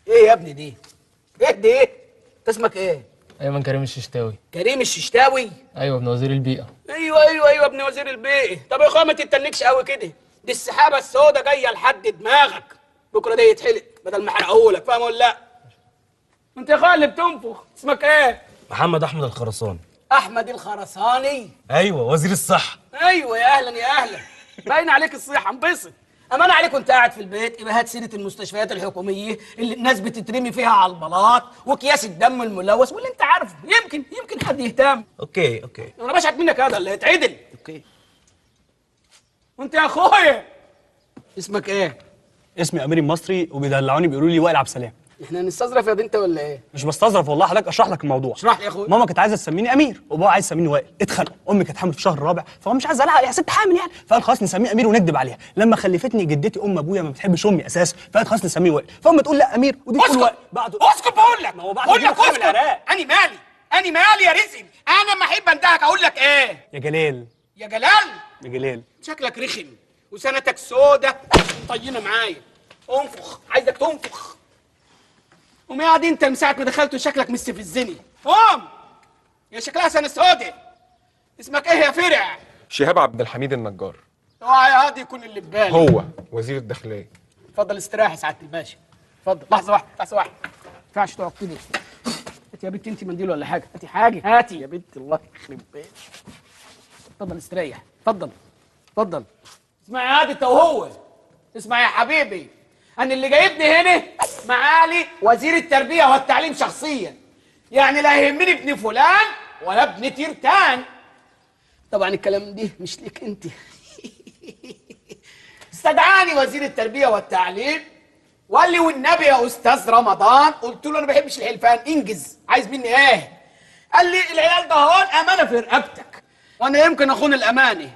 ايه يا ابني دي؟ ايه انت اسمك ايه؟ ايمن كريم الششتاوي. كريم الششتاوي؟ ايوه ابن وزير البيئه. ايوه ابن وزير البيئه. طب يا اخويا ما تتنكش قوي كده، دي السحابه السوداء جايه لحد دماغك، بكره ده يتحلق بدل ما احرقهولك، فاهم ولا لا؟ انت يا اخويا اللي بتنفخ، اسمك ايه؟ محمد احمد الخرساني. احمد الخرساني؟ ايوه وزير الصحه. ايوه يا اهلا باين عليك الصحه، انبسط. امان عليك وانت قاعد في البيت يبقى هات سيره المستشفيات الحكوميه اللي الناس بتترمي فيها على البلاط واكياس الدم الملوث واللي انت عارفه. يمكن حد يهتم. اوكي انا بشحت منك هذا اللي هيتعدل. اوكي. وانت يا اخويا اسمك ايه؟ اسمي امير المصري وبيدلعوني بيقولوا لي وائل عبد السلام. احنا هنستظرف يا بنت ولا ايه؟ مش بستظرف والله، حضرتك اشرح لك الموضوع. اشرح لي يا اخويا. ماما كانت عايزه تسميني امير وبابا عايز يسميني وائل، اتخانقوا. امي كانت حامل في الشهر الرابع فهو مش عايز لها يا ست حامل يعني، فقال خلاص نسميه امير ونكذب عليها. لما خلفتني جدتي ام ابويا ما بتحبش امي اساسا، فقالت خلاص نسميه وائل، فامي تقول لا امير ودي تقول وائل. اسكت بقول لك. ما هو بعد بقول لك اسكت. انا مالي يا رزم. انا ما احب اندهك اقول لك ايه؟ يا جلال. يا جلال شكلك رخم وسنتك سودة طينه معايا. انفخ، عايزك تنفخ. قوم قاعد انت من ساعه ما دخلت شكلك مستفزني. قوم يا شكلها سنه سودة. اسمك ايه يا فرع؟ شهاب عبد الحميد النجار. اوعى يا هادي يكون اللي في بالي. هو وزير الداخليه. اتفضل استراحي يا سعاده الباشا. اتفضل لحظه واحده ما ينفعش تقعد كده. هاتي يا بنتي انت منديل ولا حاجه؟ هاتي حاجه، هاتي يا بنتي الله يخرب بيتك. اتفضل استريح، اتفضل. اسمع يا هادي انت وهو، اسمع يا حبيبي، انا اللي جايبني هنا معالي وزير التربيه والتعليم شخصيا، يعني لا يهمني ابن فلان ولا ابن تيرتان. طبعا الكلام ده مش ليك انت. استدعاني وزير التربيه والتعليم وقال لي والنبي يا استاذ رمضان، قلت له انا ما بحبش الحلفان، انجز، عايز مني ايه؟ قال لي العيال ده هون امانه في رقبتك وانا يمكن اخون الامانه،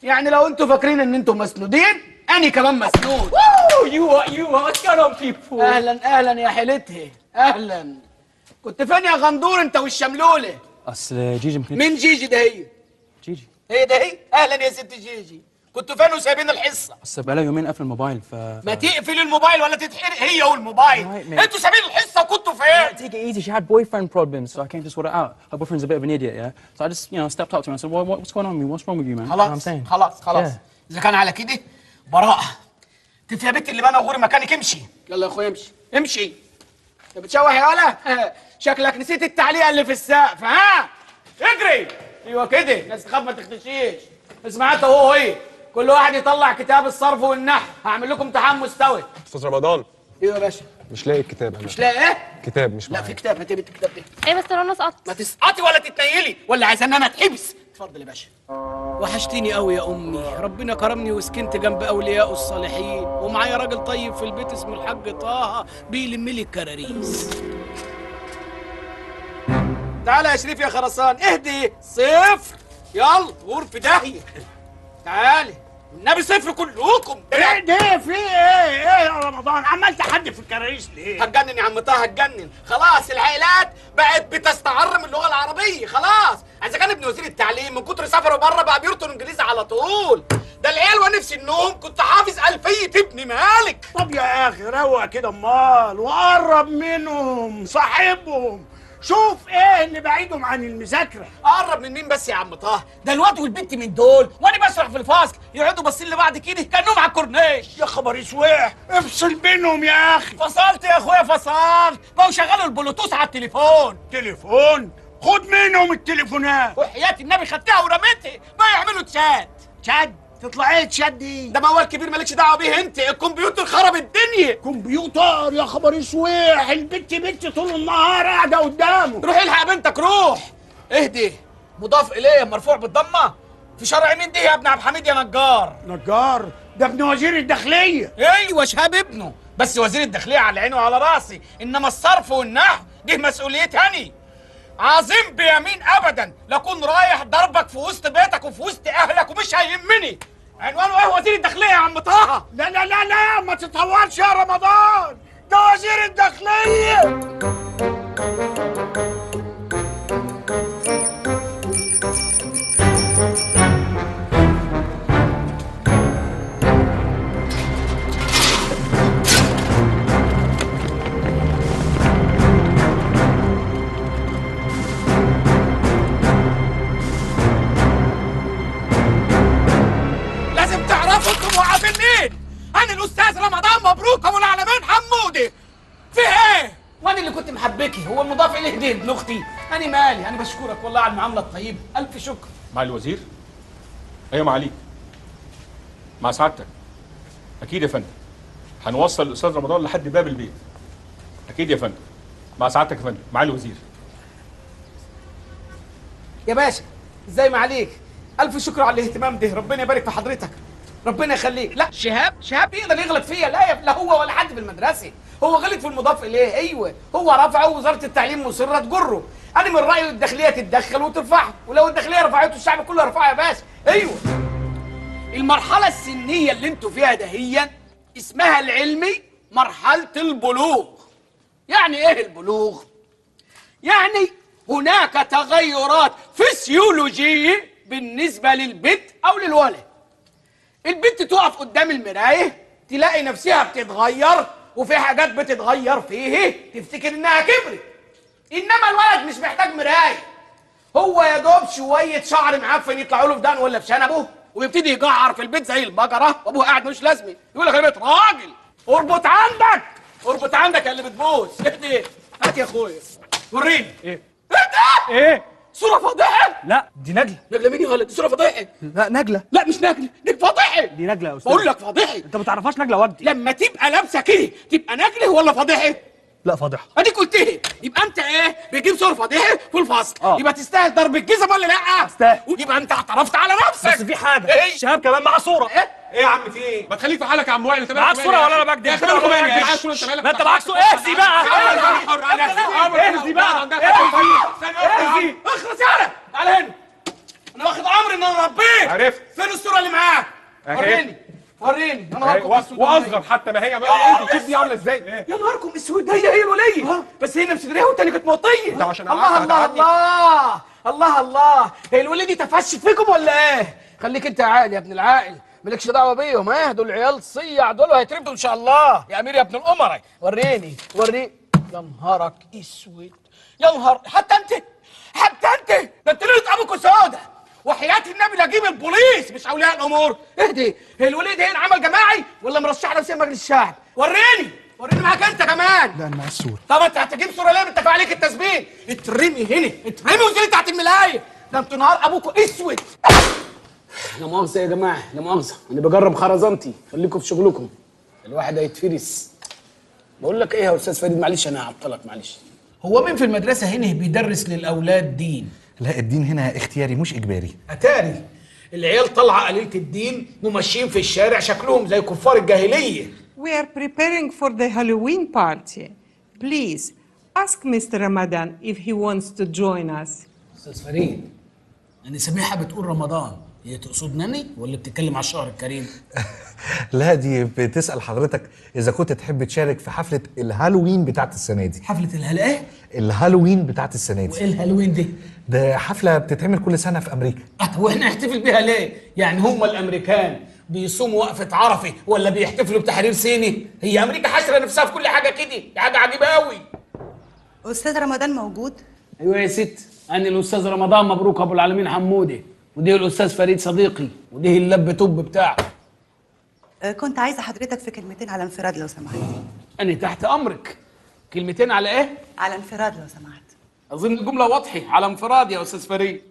يعني لو انتوا فاكرين ان انتوا مسنودين انا كمان مسنود. واتس جوين اون بيبل. اهلا يا حيلتها، اهلا. كنت فين يا غندور انت والشملوله؟ اصل جيجي مين جيجي ده؟ هي ده هي؟ اهلا يا ست جيجي، كنتوا فين وسايبين الحصه؟ اصل بقالها يومين قافل الموبايل ما تقفل الموبايل ولا تتحرق هي والموبايل. انتوا سايبين الحصه وكنتوا فين؟ Take it easy. She had boyfriend problems, so I came to sort it out. Her boyfriend's a bit of an idiot, yeah. So I just, stepped up to him. I said, "What's going on with me? What's wrong with you, man?" خلاص You know what I'm saying? خلاص. Yeah. اذا كان على كده براءه. انت يا بنت اللي بنا وغوري مكانك، امشي. يلا يا اخويا امشي. انت بتشوح يا ولا؟ شكلك نسيت التعليقه اللي في السقف. ها اجري. ايوه كده، الناس تخاف ما تختشيش. اسمع انت وهو هي، كل واحد يطلع كتاب الصرف والنحو، هعمل لكم امتحان مستوي. استاذ رمضان. ايوه يا باشا. مش لاقي الكتاب انا. مش لاقي ايه؟ كتاب مش لا معايا. في كتاب، هاتي بنت الكتاب ده. ايه بس لو انا سقطت؟ ما تسقطي ولا تتنيلي ولا عايزه ان انا اتحبس. اتفضل يا باشا. وحشتيني قوي يا امي، ربنا كرمني وسكنت جنب اولياء الصالحين، ومعايا راجل طيب في البيت اسمه الحاج طه بيلم لي الكراريس. تعالى يا شريف يا خرسان، اهدي. صفر. يلا غور في داهيه. تعالي النبي صفر كلكم. ايه ده؟ في ايه يا رمضان؟ عمال تحدي في الكراريس ليه؟ هتجنن يا عم طه، هتجنن. خلاص العائلات بقت بتستعر من اللغه العربيه، خلاص. اذا كان ابن وزير التعليم من كتر سفره بره بقى بيرطن انجليزي على طول. ده العيال ونفس النوم كنت حافظ الفيه ابن مالك. طب يا اخي روق كده امال وقرب منهم، صاحبهم، شوف ايه اللي بعيدهم عن المذاكره. اقرب من مين بس يا عم طه؟ ده الواد والبنت من دول وانا بشرح في الفصل يقعدوا باصين لبعض كده كانهم على الكورنيش. يا خبر اسوح، افصل بينهم يا اخي. فصلت يا اخويا فصلت، بقوا شغلوا البلوتوث على التليفون. تليفون؟ خد منهم التليفونات. وحياة النبي خدتها ورميتها، بقوا يعملوا تشات. تشات؟ تطلع ايه تشات دي؟ ده موال كبير مالكش دعوه بيه انت، الكمبيوتر خرب الدنيا. كمبيوتر؟ يا خبر اسوح، البت طول النهار قاعده قدامه. روح الحق بنتك روح. اهدي. مضاف اليه مرفوع بالضمه. في شرع مين دي يا ابن عبد الحميد يا نجار؟ نجار؟ ده ابن وزير الداخليه. ايوه شهاب ابنه، بس وزير الداخليه على عيني وعلى راسي، انما الصرف والنحو دي مسؤوليتي هني. عظيم بيمين ابدا لكون رايح ضربك في وسط بيتك وفي وسط اهلك ومش هيهمني. عنوانه ايه وزير الداخليه يا عم طه؟ لا لا لا لا ما تتطورش يا رمضان، ده وزير الداخليه. أنا الأستاذ رمضان مبروك أبو العالمين حمودي. في إيه؟ وأنا اللي كنت محبكي، هو المضاف إليه دي ابن أختي. أنا مالي، أنا بشكرك والله على المعاملة الطيبة، ألف شكر. مع الوزير؟ أيوة معاليك. مع سعادتك. أكيد يا فندم. هنوصل الأستاذ رمضان لحد باب البيت. أكيد يا فندم. مع سعادتك يا فندم، مع الوزير. يا باشا، إزاي ما عليك؟ ألف شكر على الاهتمام ده، ربنا يبارك في حضرتك. ربنا يخليك. لا شهاب يقدر يغلط فيا؟ لا هو ولا حد في المدرسه، هو غلط في المضاف اليه. ايوه هو رفعه ووزاره التعليم مصره تجره. انا من رايي الداخليه تتدخل وترفعه، ولو الداخليه رفعته الشعب كله يرفعه يا باشا. ايوه المرحله السنيه اللي انتوا فيها دهيا اسمها العلمي مرحله البلوغ. يعني ايه البلوغ؟ يعني هناك تغيرات فسيولوجيه بالنسبه للبنت او للولد. البنت تقف قدام المرايه تلاقي نفسها بتتغير، وفي حاجات بتتغير فيه تفتكر انها كبرت. انما الولد مش محتاج مرايه، هو يا دوب شويه شعر معفن يطلعوا له في دقن ولا في شنبه ويبتدي يجعر في البيت زي البقره، وابوه قاعد ملوش لازمه يقول لك انا بقيت راجل. اربط عندك، اربط عندك يا اللي بتبوس. اهدي هات يا اخويا وريني. ايه ده؟ ايه؟ صوره فضيحه؟ لا دي نجله. نجله مين يا ولد؟ دي صوره فضيحه. لا نجله. لا مش نجله، دي فضيحه. دي نجله يا استاذ. بقول لك فضيحه. انت ما تعرفهاش نجله وجدي. لما تبقى لابسه كده تبقى نجله ولا فضيحه؟ لا فاضحه. اديك قلت لي. يبقى انت ايه؟ بتجيب صور فضيحه في الفصل. يبقى تستاهل ضرب الجزم ولا لا؟ استاهل. يبقى انت اعترفت على نفسك. بس في حاجه، ايه؟ شهاب كمان معاه صوره. ايه يا عم في ايه؟ ما تخليك في حالك يا عم وائل. انت معاك صوره ولا انا بكدب؟ يا اخي مالكم مالك؟ معاك صوره انت مالك؟ لا انت معاك صوره. اهزي بقى اهزي بقى اهزي. اخلص يالا. تعال هنا. انا واخد امر ان انا اربيك. عرفت. فين الصوره اللي معاك؟ وريني يا نهاركم اسود. واصغر حتى ما هي انت شوف دي عامله ازاي. يا نهاركم اسود. هي الوليه بس هي مش صدريه والتانيه كانت موطيه. ده عشان الله هي الوليه دي تفشت فيكم ولا ايه؟ خليك انت عاقل يا ابن العاقل، مالكش دعوه بيهم. ايه دول عيال صيع، دول هيتربوا ان شاء الله يا امير يا ابن الامراء. وريني. يا نهارك اسود. يا نهار. حتى انت ده انت ليله ابوك سودا. وحياة النبي لا اجيب البوليس مش اولياء الامور. اهدي. هي الوليد هنا عمل جماعي ولا مرشح نفسها مجلس الشعب؟ وريني معاك انت كمان. لا انا معايا الصوره. طب انت هتجيب صوره ليه؟ متفق عليك التثبيت. اترمي هنا، اترمي وانزلي تحت الملايه. ده انتوا نهار ابوكوا اسود. لا مؤاخذة يا جماعة، لا مؤاخذة، أنا بجرب خرزانتي، خليكم في شغلكم. الواحد هيتفرس. بقول لك ايه يا استاذ فريد، معلش انا هعطلك معلش. هو مين في المدرسه هنا بيدرس للاولاد دين؟ لا، الدين هنا اختياري مش اجباري. اتاري العيال طالعه قليله الدين وماشيين في الشارع شكلهم زي كفار الجاهليه. We are preparing for the Halloween party. Please ask Mr. Ramadan if he wants to join us. استاذ فريد، انا سامعها بتقول رمضان، هي تقصدني ولا بتتكلم على الشهر الكريم؟ لا، دي بتسأل حضرتك إذا كنت تحب تشارك في حفلة الهالوين بتاعت السنة دي. حفلة ايه؟ الهالوين بتاعت السنة دي. وايه الهالوين دي؟ ده حفلة بتتعمل كل سنة في أمريكا. طب واحنا نحتفل بيها ليه؟ يعني هم الامريكان بيصوموا وقفة عرفة ولا بيحتفلوا بتحرير صيني؟ هي امريكا حاشرة نفسها في كل حاجة كده، دي حاجة عجيبة قوي. استاذ رمضان موجود؟ ايوه يا ست، انا الاستاذ رمضان مبروك ابو العالمين حمودي، ودي الاستاذ فريد صديقي، ودي اللب توب بتاعه. كنت عايزه حضرتك في كلمتين على انفراد لو سمحت. انا تحت امرك. كلمتين على ايه؟ على انفراد لو سمحت. اظن الجمله واضحه، على انفراد يا استاذ فريد.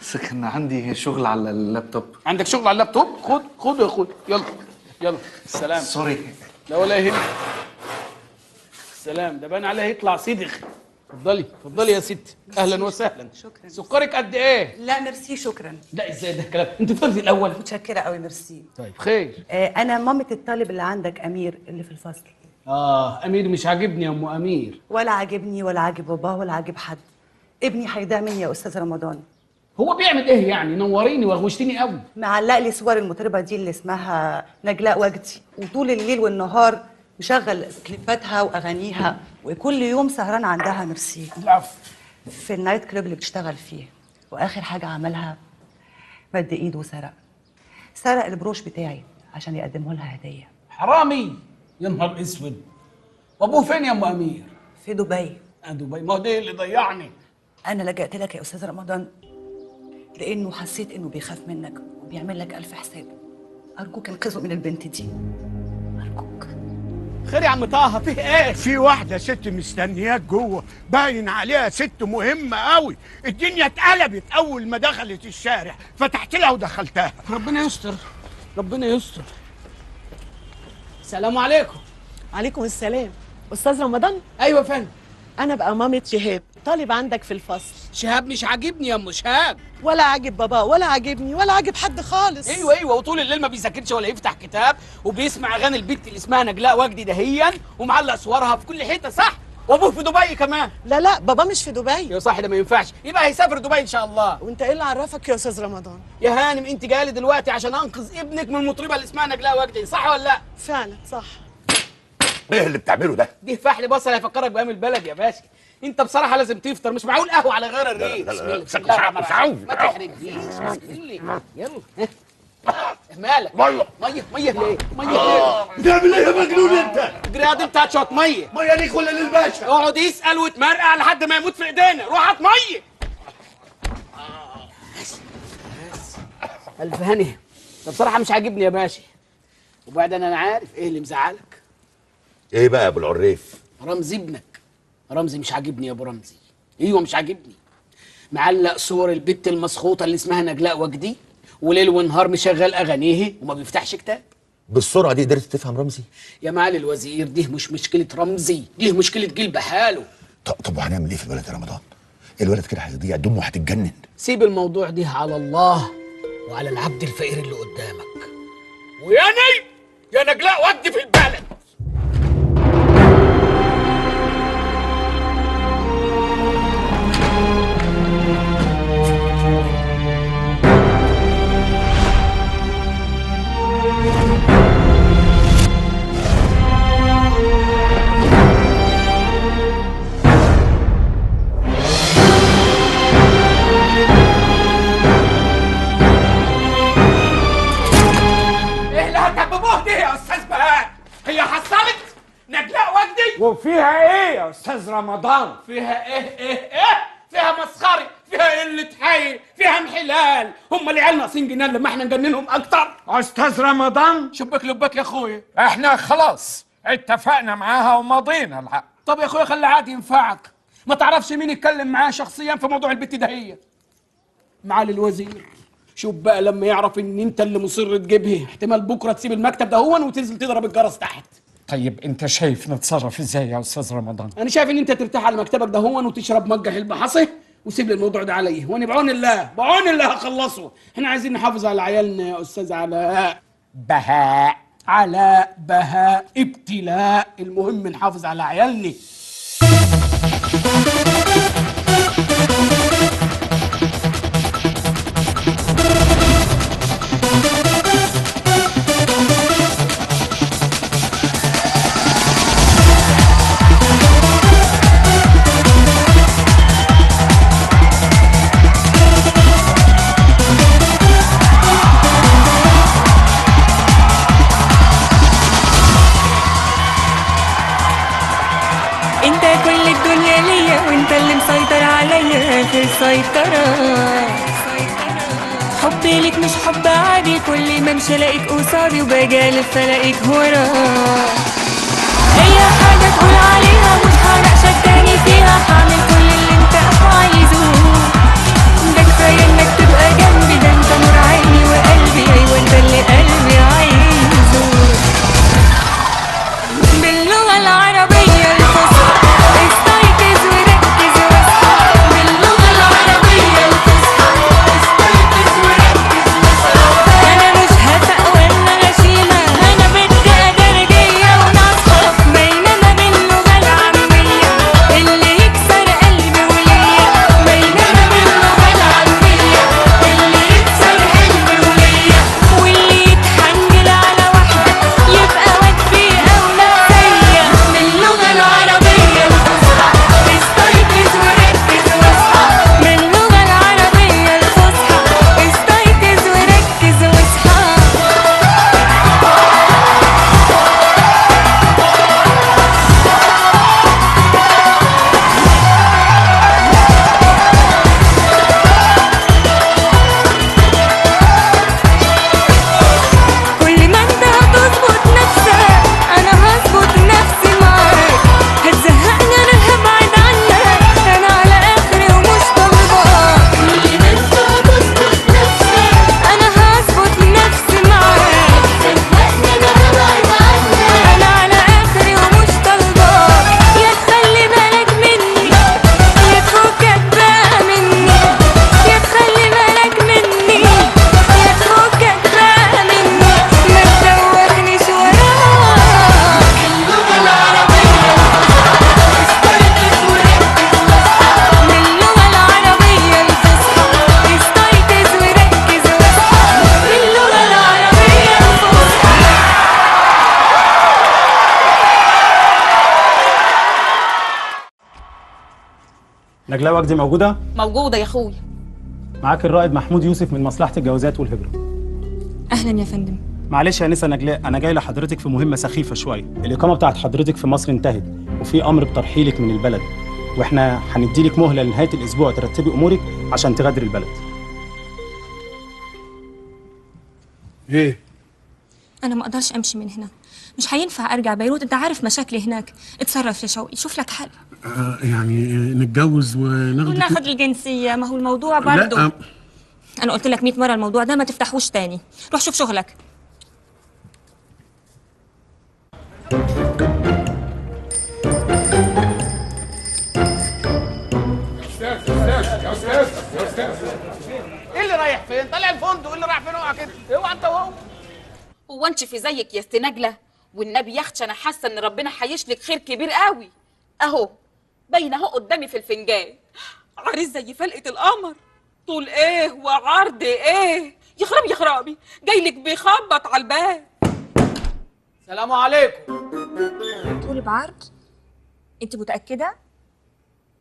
بس كان عندي شغل على اللابتوب. عندك شغل على اللابتوب؟ خد يا اخوي، يلا يلا السلام. سوري. لا ولا يهمك. السلام، ده باين عليه يطلع صدغ. اتفضلي يا ستي، اهلا وسهلا. شكرا. سكرك قد ايه؟ لا ميرسي شكرا. لا ازاي ده الكلام؟ انت فضلتي الاول. متشكره قوي ميرسي. طيب خير. انا مامة الطالب اللي عندك امير اللي في الفصل. امير مش عاجبني يا ام امير. ولا عاجبني ولا عاجب باباه ولا عاجب حد. ابني هيضيع مني يا استاذ رمضان. هو بيعمل ايه يعني؟ نوريني وغوشتني قوي. معلق لي صور المطربه دي اللي اسمها نجلاء وجدي، وطول الليل والنهار مشغل كليباتها واغانيها، وكل يوم سهران عندها ميرسي في النايت كلوب اللي بتشتغل فيه. واخر حاجه عملها مد ايده وسرق البروش بتاعي عشان يقدمه لها هديه. حرامي يا نهار اسود. وابوه فين يا ام امير؟ في دبي. دبي؟ ما هو ده اللي ضيعني. انا لجأت لك يا استاذ رمضان لانه حسيت انه بيخاف منك وبيعمل لك الف حساب. ارجوك انقذه من البنت دي، ارجوك. خير يا عم طه، فيه ايه؟ في واحدة ست مستنياك جوه، باين عليها ست مهمة قوي. الدنيا اتقلبت أول ما دخلت الشارع، فتحت لها ودخلتها. ربنا يستر، ربنا يستر. السلام عليكم. عليكم السلام. استاذ رمضان؟ ايوه يا فندم. انا بقى مامة شهاب، طالب عندك في الفصل. شهاب مش عاجبني يا ام شهاب. ولا عاجب بابا ولا عاجبني ولا عاجب حد خالص. ايوه، وطول الليل ما بيذاكرش ولا يفتح كتاب، وبيسمع اغاني البت اللي اسمها نجلاء وجدي دهيا، ومعلق صورها في كل حته. صح؟ وابوه في دبي كمان. لا بابا مش في دبي. يا صاحبي ده ما ينفعش، يبقى هيسافر دبي ان شاء الله. وانت ايه اللي عرفك يا استاذ رمضان؟ يا هانم انت جايه لي دلوقتي عشان انقذ ابنك من المطربه اللي اسمها نجلاء وجدي، صح ولا لا؟ فعلا صح. ايه اللي بتعمله ده؟ دي فحل بصل هيفكرك بايام البلد يا باشا. انت بصراحه لازم تفطر، مش معقول قهوه على غير الريق. مش عاوز. ما تحرجنيش. يلا مالك؟ ميه ليه؟ ميه ليه؟ بتعمل ايه يا مجنون انت؟ جراد انت هات شويه ميه. ميه ليك ولا للباشا؟ اقعد يسال وتمرقع لحد ما يموت في ايدينا. روح هات ميه. الف هني. ده بصراحه مش عاجبني يا باشا. وبعدين انا عارف ايه اللي مزعلك. ايه بقى يا ابو العريف؟ رمزي ابنك. رمزي مش عاجبني يا ابو رمزي. ايوه مش عاجبني. معلق صور البت المسخوطه اللي اسمها نجلاء وجدي، وليل ونهار مشغل اغانيه وما بيفتحش كتاب. بالسرعه دي قدرت تفهم رمزي؟ يا معالي الوزير، دي مش مشكله رمزي، دي مشكله جيل بحاله. طب وهنعمل ايه في الولد يا رمضان؟ الولد كده هيضيع، دمه هتتجنن. سيب الموضوع ده على الله وعلى العبد الفقير اللي قدامك. وياني يا نجلاء وجدي في البلد. هي حصلت نجلاء وجدي؟ وفيها ايه يا استاذ رمضان؟ فيها ايه؟ فيها مسخري، فيها قلة حي، فيها انحلال. هم العيال ناقصين جنان لما احنا نجننهم اكتر. استاذ رمضان، شبك لبك يا اخويا. احنا خلاص اتفقنا معاها وماضينا الحق. طب يا اخويا خلي عادي ينفعك. ما تعرفش مين يتكلم معاه شخصيا في موضوع البت دهية؟ معالي الوزير، شوف بقى لما يعرف ان انت اللي مصر تجيبها، احتمال بكره تسيب المكتب ده هون وتنزل تضرب الجرس تحت. طيب انت شايف نتصرف ازاي يا استاذ رمضان؟ انا شايف ان انت ترتاح على مكتبك ده هون وتشرب مجه حلبة حصي وسيب لي الموضوع ده عليا، وانا بعون الله هخلصه. احنا عايزين نحافظ على عيالنا يا استاذ علاء. بهاء علاء بهاء ابتلاء، المهم نحافظ على عيالنا. انت كل الدنيا ليا وانت اللي مسيطر عليا اخر سيطرة. حبي ليك مش حب عادي، كل ما امشي الاقيك قصادي وبجالس الاقيك ورا. اي حاجة تقول عليها مش هناقشك تاني فيها، هعمل كل اللي انت عايزه. ده كفاية انك تبقى جنبي، ده انت نور عيني وقلبي، ايوه انت اللي قلبي عايزه. باللغة العربية الفصحى استيقظ وركز واصحى. باللغة العربية الفصحى استيقظ وركز واصحى. أنا مش هفق ولا غشيمة، أنا بدي أدرجية وناصحة. بينما باللغة العامية اللي يكسر قلبي وليا. بينما باللغة العامية اللي يكسر قلبي وليا. واللي يتحنجل على واحدة يبقى واد فيه أولى زيا. باللغة العربية الفصحى استيقظ وركز واصحى. باللغة العربية الفصحى استيقظ وركز واصحى. كل ما انت هتظبط نفسك انا هظبط نفسي معاك. هتزهقني انا هبعد عنك، انا على اخري ومش طالباك. كل ما انت هتظبط نفسك انا هظبط نفسي معاك. هتزهقني انا هبعد عنك، انا على اخري ومش طالباك. يا تخلي بالك مني يا تفكك بقى مني. يا تخلي بالك مني يا تفكك بقى مني. ما تدوخنيش وراك. باللغة العربية استيقظ وركز واصحى. باللغة العربية الفصحى استيقظ وركز واصحى. باللغة العربية الفصحى. نجلاء وجدي موجودة؟ موجودة يا اخويا. معاك الرائد محمود يوسف من مصلحة الجوازات والهجرة. اهلا يا فندم. معلش يا نسا نجلاء، أنا جاي لحضرتك في مهمة سخيفة شوية. الإقامة بتاعت حضرتك في مصر انتهت، وفي أمر بترحيلك من البلد، وإحنا هنديلك مهلة لنهاية الأسبوع ترتبي أمورك عشان تغادري البلد. ايه؟ انا ما اقدرش امشي من هنا، مش هينفع ارجع بيروت، انت عارف مشاكلي هناك. اتصرف يا شوقي، شوف لك حل. يعني نتجوز وناخد الجنسية، ما هو الموضوع برضو. لا انا قلت لك 100 مرة الموضوع ده ما تفتحوش تاني، روح شوف شغلك. يا استاذ ايه اللي رايح فين؟ طالع الفندق، ايه اللي رايح فين؟ اوعى كده، اوعى انت وهو. هو انت في زيك يا ست نجلة؟ والنبي يا اختي انا حاسه ان ربنا هيشلك خير كبير قوي. اهو باين اهو قدامي في الفنجان عريس زي فلقة القمر، طول ايه وعرض ايه. يخربي يخربي جاي لك بيخبط على الباب. السلام عليكم. طول بعرض؟ انت متأكدة؟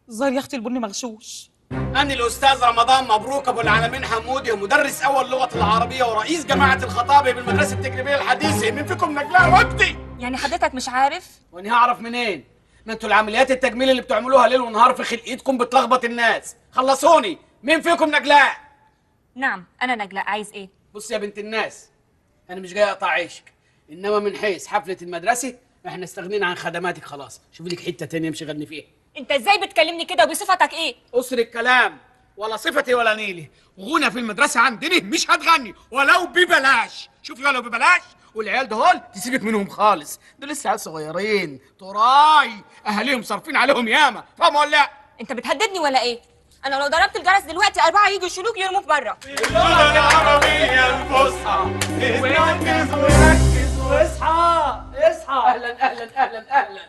الظاهر يا اختي البني مغشوش. أنا الأستاذ رمضان مبروك أبو العالمين حمودي، ومدرس أول لغة العربية ورئيس جماعة الخطابة بالمدرسة التجريبية الحديثة. مين فيكم نجلاء وجدي؟ يعني حضرتك مش عارف؟ وأنا هعرف منين؟ ما أنتوا العمليات التجميل اللي بتعملوها ليل ونهار في خلقيتكم بتلخبط الناس. خلصوني، مين فيكم نجلاء؟ نعم أنا نجلاء، عايز إيه؟ بص يا بنت الناس، أنا مش جاي أقطع عيشك، إنما من حيث حفلة المدرسة إحنا استغنينا عن خدماتك خلاص. شوفي لك حتة تانية امشي غني فيها. أنت إزاي بتكلمني كده وبصفتك إيه؟ أسر الكلام، ولا صفتي ولا نيلي. غنى في المدرسة عندنا مش هتغني ولو ببلاش. شوفي ولو ببلاش والعيال دول تسيبك منهم خالص، دول لسه عيال صغيرين تراي، اهاليهم صارفين عليهم ياما، فاهم ولا لا؟ انت بتهددني ولا ايه؟ انا لو ضربت الجرس دلوقتي 4 يجوا يشيلوك يرموك بره. اللغة العربية الفصحى ركز وركز واصحى اصحى. اهلا اهلا اهلا اهلا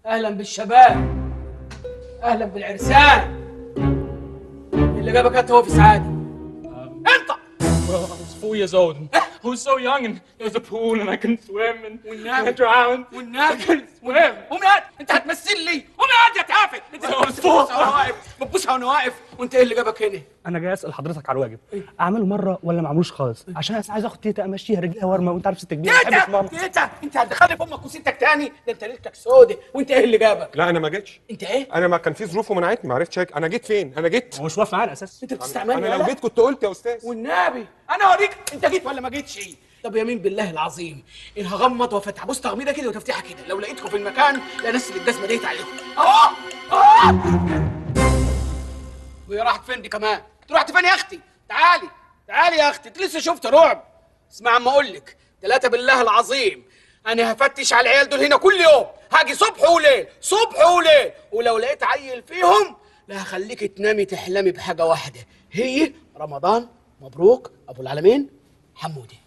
اهلا بالشباب، اهلا بالعرسان اللي جابك انت هو في سعادة. انت Well, I was 4 years old. I was so young, and there was a pool, and I couldn't swim, and I drowned. والنبي I couldn't swim. قوم يا انت هتمثل لي، قوم يا تافه. انت بتبوسها وانا واقف، وانت ايه اللي جابك هنا؟ انا جاي اسال حضرتك على الواجب، اعمله مره ولا ما اعملوش خالص؟ عشان انا عايز اخد تيتا امشيها رجليها ورمه، وانت عارف ست كبيره ما بحبش ماما. تيتا انت هتدخلني في امك وستك تاني؟ ده انت ليلتك سودة، وانت ايه اللي جابك؟ لا انا ما جيتش. انت ايه؟ انا ما كان في ظروف ومنعتني، ما عرفتش انا جيت فين؟ انا جيت هو مش واقف معانا اساسا. انت بتستعملني؟ انا لو جيت كنت قلت يا استاذ. والنبي انا اوريك انت جيت ولا ما جيتش. طب يمين بالله العظيم ان هغمض وافتح، بص تغميضه كده وتفتحها كده، لو لقيتكم في المكان لا نسل الجزمه ديت عليكم. اهو وهي راحت فين دي كمان؟ رحت فين يا اختي؟ تعالي تعالي يا اختي، انت لسه شفت رعب؟ اسمع اما اقول لك، 3 بالله العظيم انا هفتش على العيال دول هنا كل يوم، هاجي صبح وليل صبح وليل، ولو لقيت عيل فيهم لا هخليك تنامي تحلمي بحاجه واحده، هي رمضان مبروك ابو العالمين حمودي.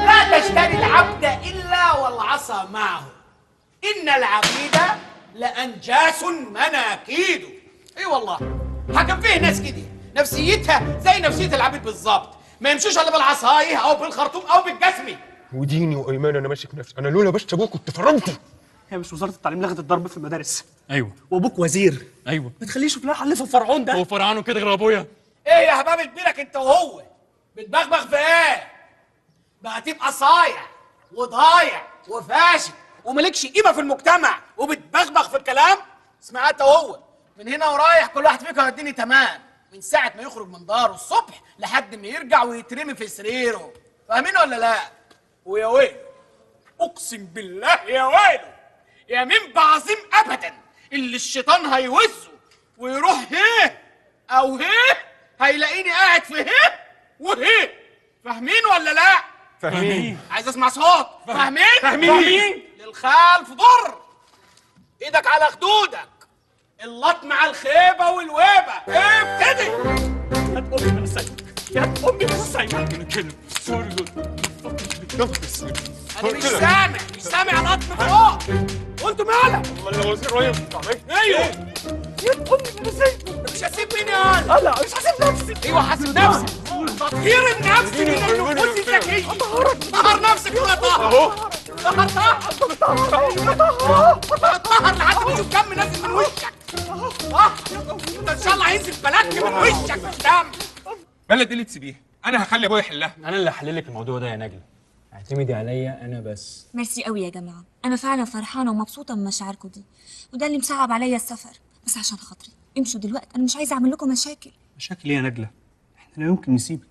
لا تشتري العبد الا والعصا معه، ان العبيد لانجاس مناكيد. اي والله حكم فيه ناس كده نفسيتها زي نفسيه العبيد بالظبط، ما يمشوش الا بالعصايه او بالخرطوم او بالجسمي. وديني وايمان انا ماشي بنفسي، انا لولا بس ابوك كنت فرمته. هي مش وزاره التعليم لغت الضرب في المدارس؟ ايوه. وابوك وزير؟ ايوه. ما تخليش فلان حلف الفرعون ده. هو فرعون كده غير ابويا؟ ايه يا هباب كبيرك انت وهو بتبغبغ في ايه؟ بقى تبقى صايع وضايع وفاشل وملكش قيمه في المجتمع وبتبغبغ في الكلام؟ اسمع انت وهو من هنا ورايح كل واحد فيكم هيديني تمام من ساعه ما يخرج من داره الصبح لحد ما يرجع ويترمي في سريره، فاهمين ولا لا؟ ويا ويله اقسم بالله يا ويله يا من بعظيم ابدا اللي الشيطان هيوزه ويروح هيه او هيه هيلاقيني قاعد في هيه وهيه، فاهمين ولا لا؟ فاهمين. عايز اسمع صوت. فاهمين؟ فاهمين. للخلف ضر، ايدك على خدودك، اللط مع الخيبه والويبه، ابتدي. هات امي من السجن، هات امي من السجن. انا كده سوري انا مش سامع مش سامع لط من فوق، وانتوا مالك؟ والله يا وزير رايح. ايوه يا امي من السجن. مش هسيب مين يا لا مش هسيب نفسي. ايوه حاسب نفسك، تطهير النفس من النفوس الذكيه. طهر نفسك يا طهر اهو. طهر لحد ما تشوف دم نازل من وشك. ان شاء الله هينزل بلاك من وشك مش دم. بلد دي اللي تسيبيها، انا هخلي ابويا يحلها. انا اللي هحل لك الموضوع ده يا نجلة، اعتمدي عليا انا بس. ميرسي قوي يا جماعه، انا فعلا فرحانه ومبسوطه من مشاعركم دي، وده اللي مصعب عليا السفر، بس عشان خاطري امشوا دلوقتي، انا مش عايزه اعمل لكم مشاكل. مشاكل ايه يا نجله؟ احنا لا يمكن نسيبك.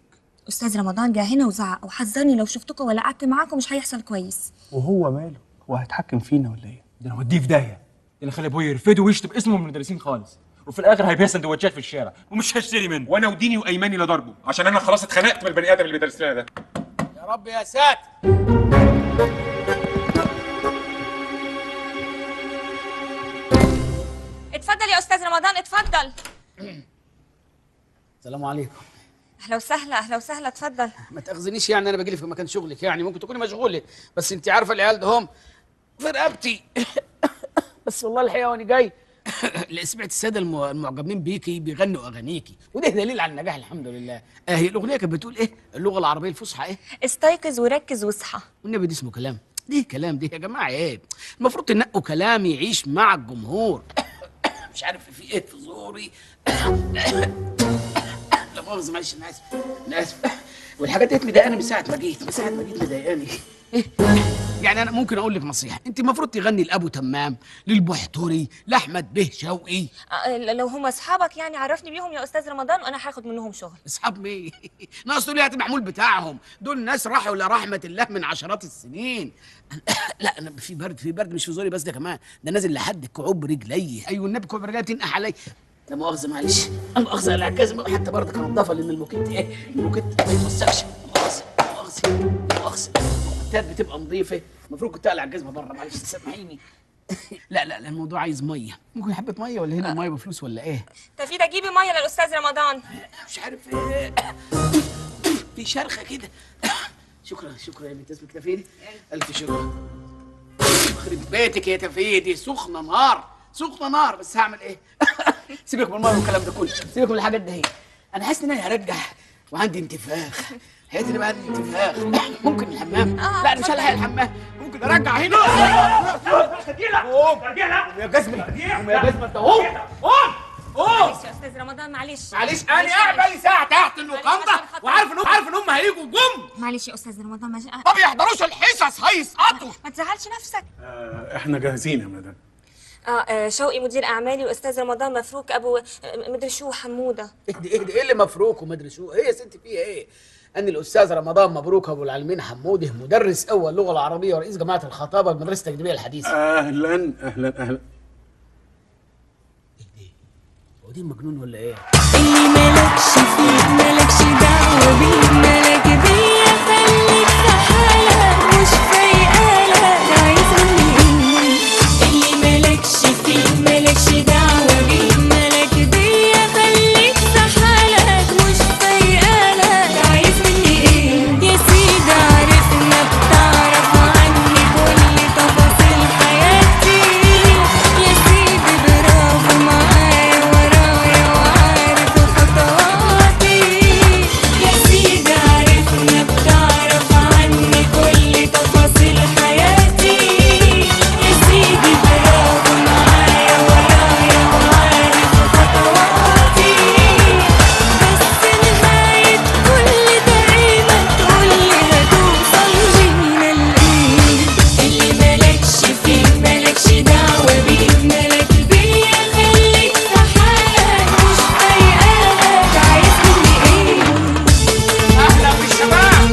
استاذ رمضان جه هنا وزعق وحذرني لو شفتكم ولا قعدت معاكم مش هيحصل كويس. وهو ماله؟ هو هيتحكم فينا ولا ايه؟ ده انا هوديه في داهيه، ده انا خلي ابويا يرفضه ويشتم اسمه من المدرسين خالص، وفي الاخر هيبيع سندوتشات في الشارع ومش هشتري منه. وانا وديني وايماني لا ضربه، عشان انا خلاص اتخنقت من البني ادم اللي بيدرس لنا ده. يا رب يا ساتر. اتفضل يا استاذ رمضان اتفضل. السلام عليكم. اهلا وسهلا اهلا وسهلا اتفضل. ما تاخذنيش يعني انا باجي لك في مكان شغلك، يعني ممكن تكوني مشغوله، بس انت عارفه العيال ده هم في رقبتي. بس والله الحقيقه وانا جاي سمعت الساده المعجبين بيكي بيغنوا اغانيكي، وده دليل على النجاح الحمد لله. هي الاغنيه كانت بتقول ايه؟ اللغه العربيه الفصحى ايه؟ استيقظ وركز واصحى. والنبي دي اسمه كلام؟ دي كلام دي يا جماعه ايه؟ المفروض تنقوا كلام يعيش مع الجمهور. مش عارف في ايه في زوري. لا مؤاخذه معلش انا اسف انا اسف. والحاجات ديت مضايقاني من ساعه ما جيت مضايقاني. يعني انا ممكن اقول لك نصيحه، انت المفروض تغني لابو تمام، للبحتري، لاحمد به شوقي. لو هم اصحابك يعني عرفني بيهم يا استاذ رمضان وانا هاخد منهم شغل. اصحاب مين؟ ناقص تقول لي هات المحمول بتاعهم، دول ناس راحوا لرحمه الله من عشرات السنين. لا انا في برد مش في زوري بس، ده كمان ده نازل لحد كعوب رجلي. ايوه النبي كعوب رجلي بتنقح عليا. لا مؤاخذه معلش، لا مؤاخذه العكاز حتى برضه كان نضافه، لان الموكيت ايه؟ الموكيت ما يتوسخش. لا مؤاخذه مؤاخذة التات بتبقى نظيفة، المفروض كنت اقلع الجزمة بره، معلش تسامحيني. لا الموضوع عايز مية، ممكن حبة مية ولا هنا المية بفلوس ولا ايه؟ تفيدة جيبي ميه للاستاذ رمضان. مش عارف ايه، في شرخة كده. شكرا يا بنت، اسمك تفيدي؟ ألف شكر. يخرب بيتك يا تفيدي، سخنة نار، بس هعمل ايه؟ سيبك من المية والكلام ده كله، سيبك من الحاجات دي. أنا حاسس إن أنا هرجع وعندي انتفاخ، حياتي بقى عندي انتفاخ. ممكن الحمام؟ لا أنا مش هلحق الحمام، ممكن أرجع هنا. قوم يا جزمة، أنت قوم. معلش يا استاذ رمضان، معلش أنا قاعد بقالي ساعة تحت اللوكاندا وعارف إن هم هيجوا جم. معلش يا استاذ رمضان، ما بيحضروش الحصص، هيسقطوا. ما تزعلش نفسك. احنا جاهزين يا مدام. شوقي مدير اعمالي واستاذ رمضان مفروك ابو مدري شو حموده. اهدي ايه اللي مفروك ومدري شو؟ ايه يا ستي فيها ايه؟ أن الأستاذ رمضان مبروك أبو العلمين حموده، مدرس أول لغة العربية ورئيس جماعة الخطابة بمدرسة التجريبية الحديثة. أهلا. هو دي مجنون ولا إيه؟ اللي مالكش فيه مالكش دعوة بيه، مالك بيا خليك في حالك، مش فايقالك عايز مني ايه؟ اللي مالكش فيه مالكش دعوة بيه، مالك بيا خليك في حالك، مش فايقالك عايز مني ايه؟ يا سيدي عرفنا بتعرف عني كل تفاصيل حياتي، يا سيدي برافو معايا ورايا وعارف خطواتي، يا سيدي عرفنا بتعرف عني كل تفاصيل حياتي، يا سيدي برافو معايا ورايا وعارف خطواتي، بس نهاية كل دقيقة تقولي هتوصل بينا لإيه؟ اللي مالكش فيه مالكش دعوة بيه، مالك بيا خليك في حالك، مش فايقالك عايز مني ايه؟ أهلا بالشباب.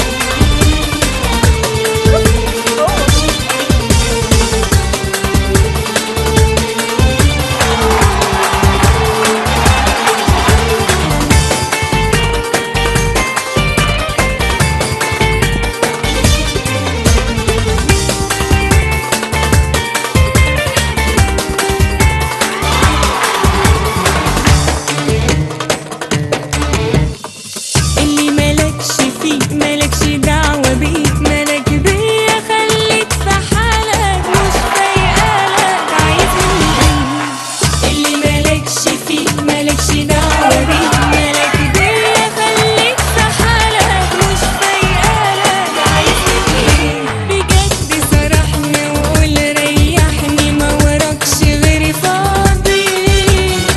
اللي مالكش فيه مالكش دعوة بيه، مالك بيا خليك في حالك، مش فايقالك عايز مني ايه؟ اللي مالكش فيه مالكش دعوة بيه، مالك بيا خليك في حالك، مش فايقالك عايز مني ايه؟ بجد سرحني وقول ريحني، ما وراكش غيري فاضي،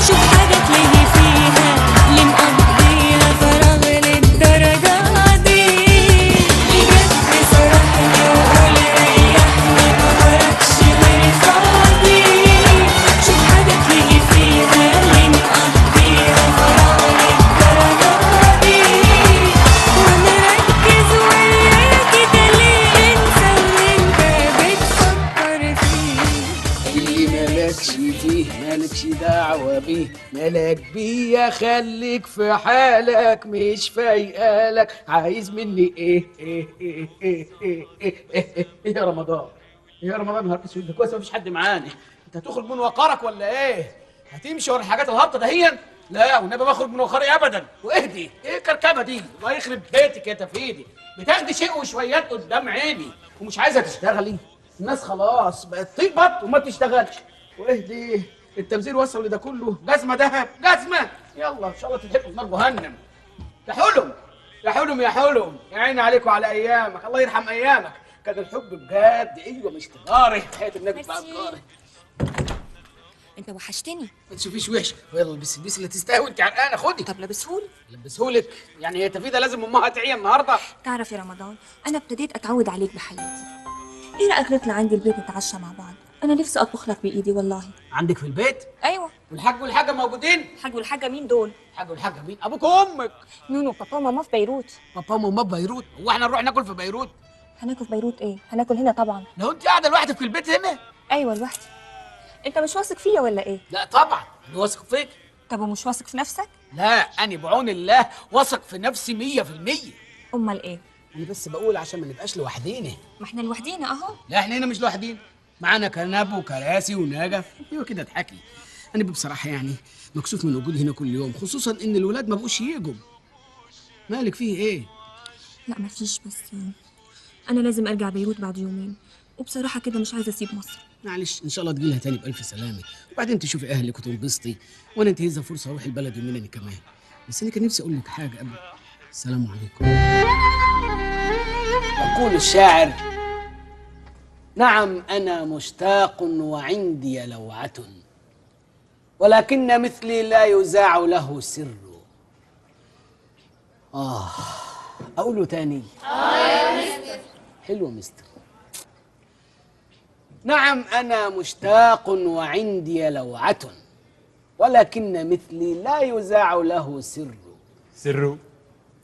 شوف حاجة تلاقي فيها اللي مقضيها فراغ للدرجة دي، بجد سرحني وقول ريحني، ما وراكش غيري فاضي، شوف حاجة تلاقي فيها اللي مقضيها فراغ للدرجة دي، ونركز وياك ده ليه انسى اللي انت بتفكر فيه. اللي مالكش فيه مالكش دعوة بيه، مالك بيا خليك في حالك، مش فايقالك عايز مني ايه يا رمضان، نهار اسود، ده كويس مفيش حد معانا. انت هتخرج من وقارك ولا ايه؟ هتمشي ورا الحاجات الهابطه دهيا؟ لا والنبي ما اخرج من وقاري ابدا. واهدي، ايه الكركبه دي؟ الله يخرب بيتك يا تفيدي، بتاخدي شيء وشويات قدام عيني ومش عايزه تشتغلي. الناس خلاص بقت تقبض وما تشتغلش. واهدي، التمثيل وصل لده كله؟ جزمه دهب، جزمه. يلا ان شاء الله تلحقوا في نار جهنم. يا حلم يا عيني عليك وعلى ايامك، الله يرحم ايامك. كان الحب بجد، ايوه مش تجاري، حياه النبي بقى تجاري. انت وحشتني. ما تشوفيش وحش، يلا البس اللي تستاهل، انت عرقانه خدي. طب لبسهولي. لبسهولك يعني هي تفيده لازم امها تعيا النهارده؟ تعرف يا رمضان، انا ابتديت اتعود عليك بحياتي. ايه رايك نطلع عندي البيت نتعشى مع بعض؟ انا نفسي اطبخ لك بايدي والله. عندك في البيت؟ ايوه. والحاج والحاجه موجودين؟ الحاج والحاجه مين دول؟ الحاج والحاجه مين؟ ابوك وامك. نونو بابا وماما في بيروت. بابا وماما في بيروت؟ هو احنا نروح ناكل في بيروت؟ هناكل في بيروت ايه؟ هناكل هنا طبعا. لو انت قاعده لوحدك في البيت هنا؟ ايوه لوحدي. انت مش واثق فيا ولا ايه؟ لا طبعا انا واثق فيك. طب ومش واثق في نفسك؟ لا انا بعون الله واثق في نفسي 100%. امال ايه؟ انا بس بقول عشان ما نبقاش لوحدينا. ما احنا لوحدينا اهو. لا احنا هنا مش لوحدين، معانا كنب وكراسي ونجف. ايوه كده اضحكي. انا بصراحه يعني مكسوف من وجودي هنا كل يوم، خصوصا ان الولاد ما بقوش يجوا. مالك فيه ايه؟ لا مفيش، بس انا لازم ارجع بيروت بعد يومين، وبصراحه كده مش عايزه اسيب مصر. معلش ان شاء الله تجيلها تاني بالف سلامه، وبعدين تشوفي اهلك وتنبسطي، وانا انتهزها فرصه اروح البلد يومين انا كمان. بس انا كان نفسي اقول لك حاجه قبل. السلام عليكم. يقول الشاعر: نعم أنا مشتاق وعندي لوعة، ولكن مثلي لا يذاع له سر. أقوله تاني؟ يا مستر. حلو يا مستر. نعم أنا مشتاق وعندي لوعة، ولكن مثلي لا يذاع له سر. سره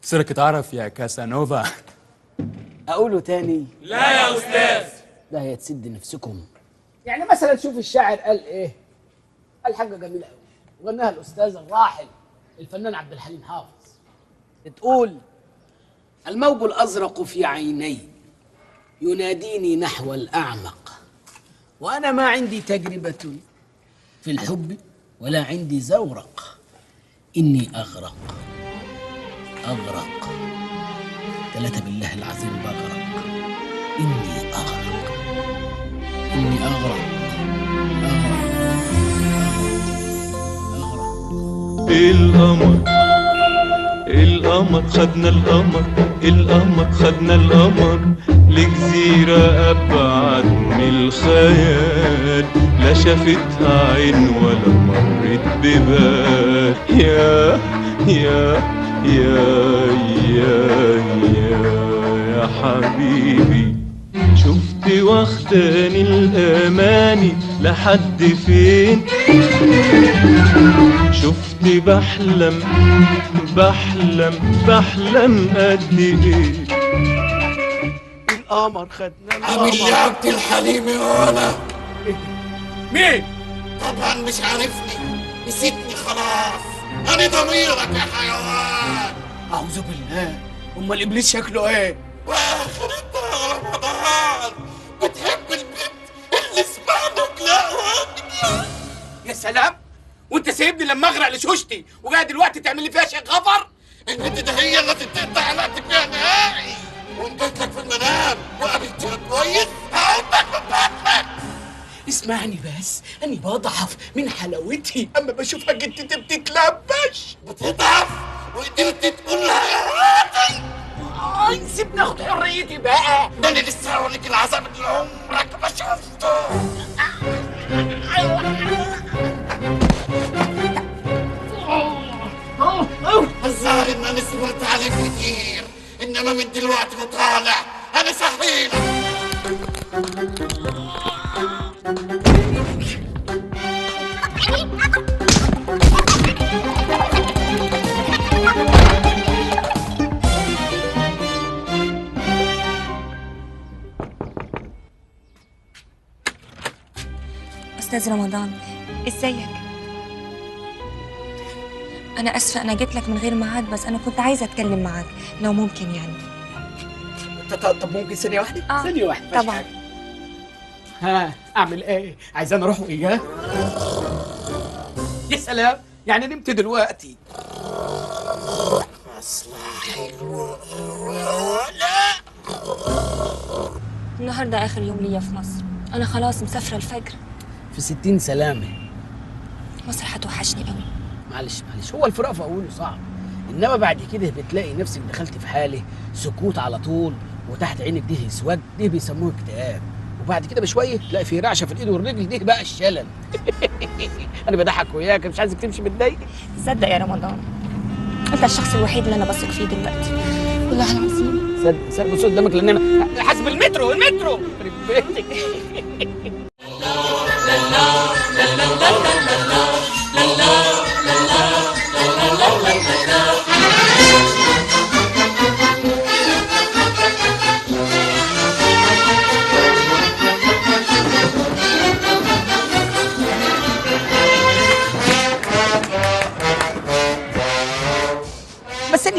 سرك اتعرف يا كاسانوفا. أقوله تاني؟ لا يا أستاذ. ده هي تسد نفسكم. يعني مثلا شوف الشاعر قال إيه؟ قال حاجة جميلة أوي وغناها الأستاذ الراحل الفنان عبد الحليم حافظ. تقول: الموج الأزرق في عيني يناديني نحو الأعمق، وأنا ما عندي تجربة في الحب ولا عندي زورق، إني أغرق أغرق، 3 بالله العظيم بغرق، إني أغرق إني أغرق القمر خدنا القمر خدنا القمر لجزيرة أبعد من الخيال، لا شافتها عين ولا مرت ببال. يا حبيبي، شفت واخداني الأماني لحد فين؟ شفت بحلم قد ايه؟ القمر خدنا عامل لي عبد الحليم وانا مين؟ طبعا مش عارفني، نسيتني خلاص. انا ضميرك يا حيوان. أعوذ بالله، أمال إبليس شكله إيه؟ واخرتها يا رمضان بتحب البنت اللي اسمها نجلاء. يا سلام، وأنت سايبني لما أغرق لشوشتي وجاي دلوقتي تعمل لي فيها شيء غفر؟ البنت ده هي اللي تقطع علاقتك بيها نهائي، وإن جيت لك في المنام وقابلتها كويس هقومك من بطنك. اسمعني بس، أنا بضعف من حلاوتي أما بشوفها جدتي بتتلبش. بتضعف وقدرت تقولها يا راجل؟ سيبني اخد حريتي بقى. ده انا لسه هوريك العذاب اللي عمرك ما شفته. الظاهر ان انا صبرت عليك كتير، انما من دلوقتي وطالع انا صحيلك. أستاذ رمضان، ازيك؟ أنا آسفة أنا جيت لك من غير ميعاد، بس أنا كنت عايزة أتكلم معاك لو ممكن يعني. طب ممكن ثانية واحدة؟ ثانية واحدة طبعا. حاجة. ها أعمل إيه؟ عايزاني أروح وإياه؟ يا سلام، يعني نمت دلوقتي. النهاردة آخر يوم ليا في مصر، أنا خلاص مسافرة الفجر. في 60 سلامة. مصر هتوحشني قوي. معلش هو الفراق في أوله صعب، إنما بعد كده بتلاقي نفسك دخلت في حالة سكوت على طول، وتحت عينك ده اسود، ده بيسموه اكتئاب، وبعد كده بشوية تلاقي في رعشة في الإيد والرجل، ده بقى الشلل. أنا بضحك وياك، مش عايزك تمشي متضايق. صدق يا رمضان، أنت الشخص الوحيد اللي أنا بثق فيه دلوقتي، والله العظيم. صدق بص قدامك لأن أنا حاسب المترو يخرب بيتك.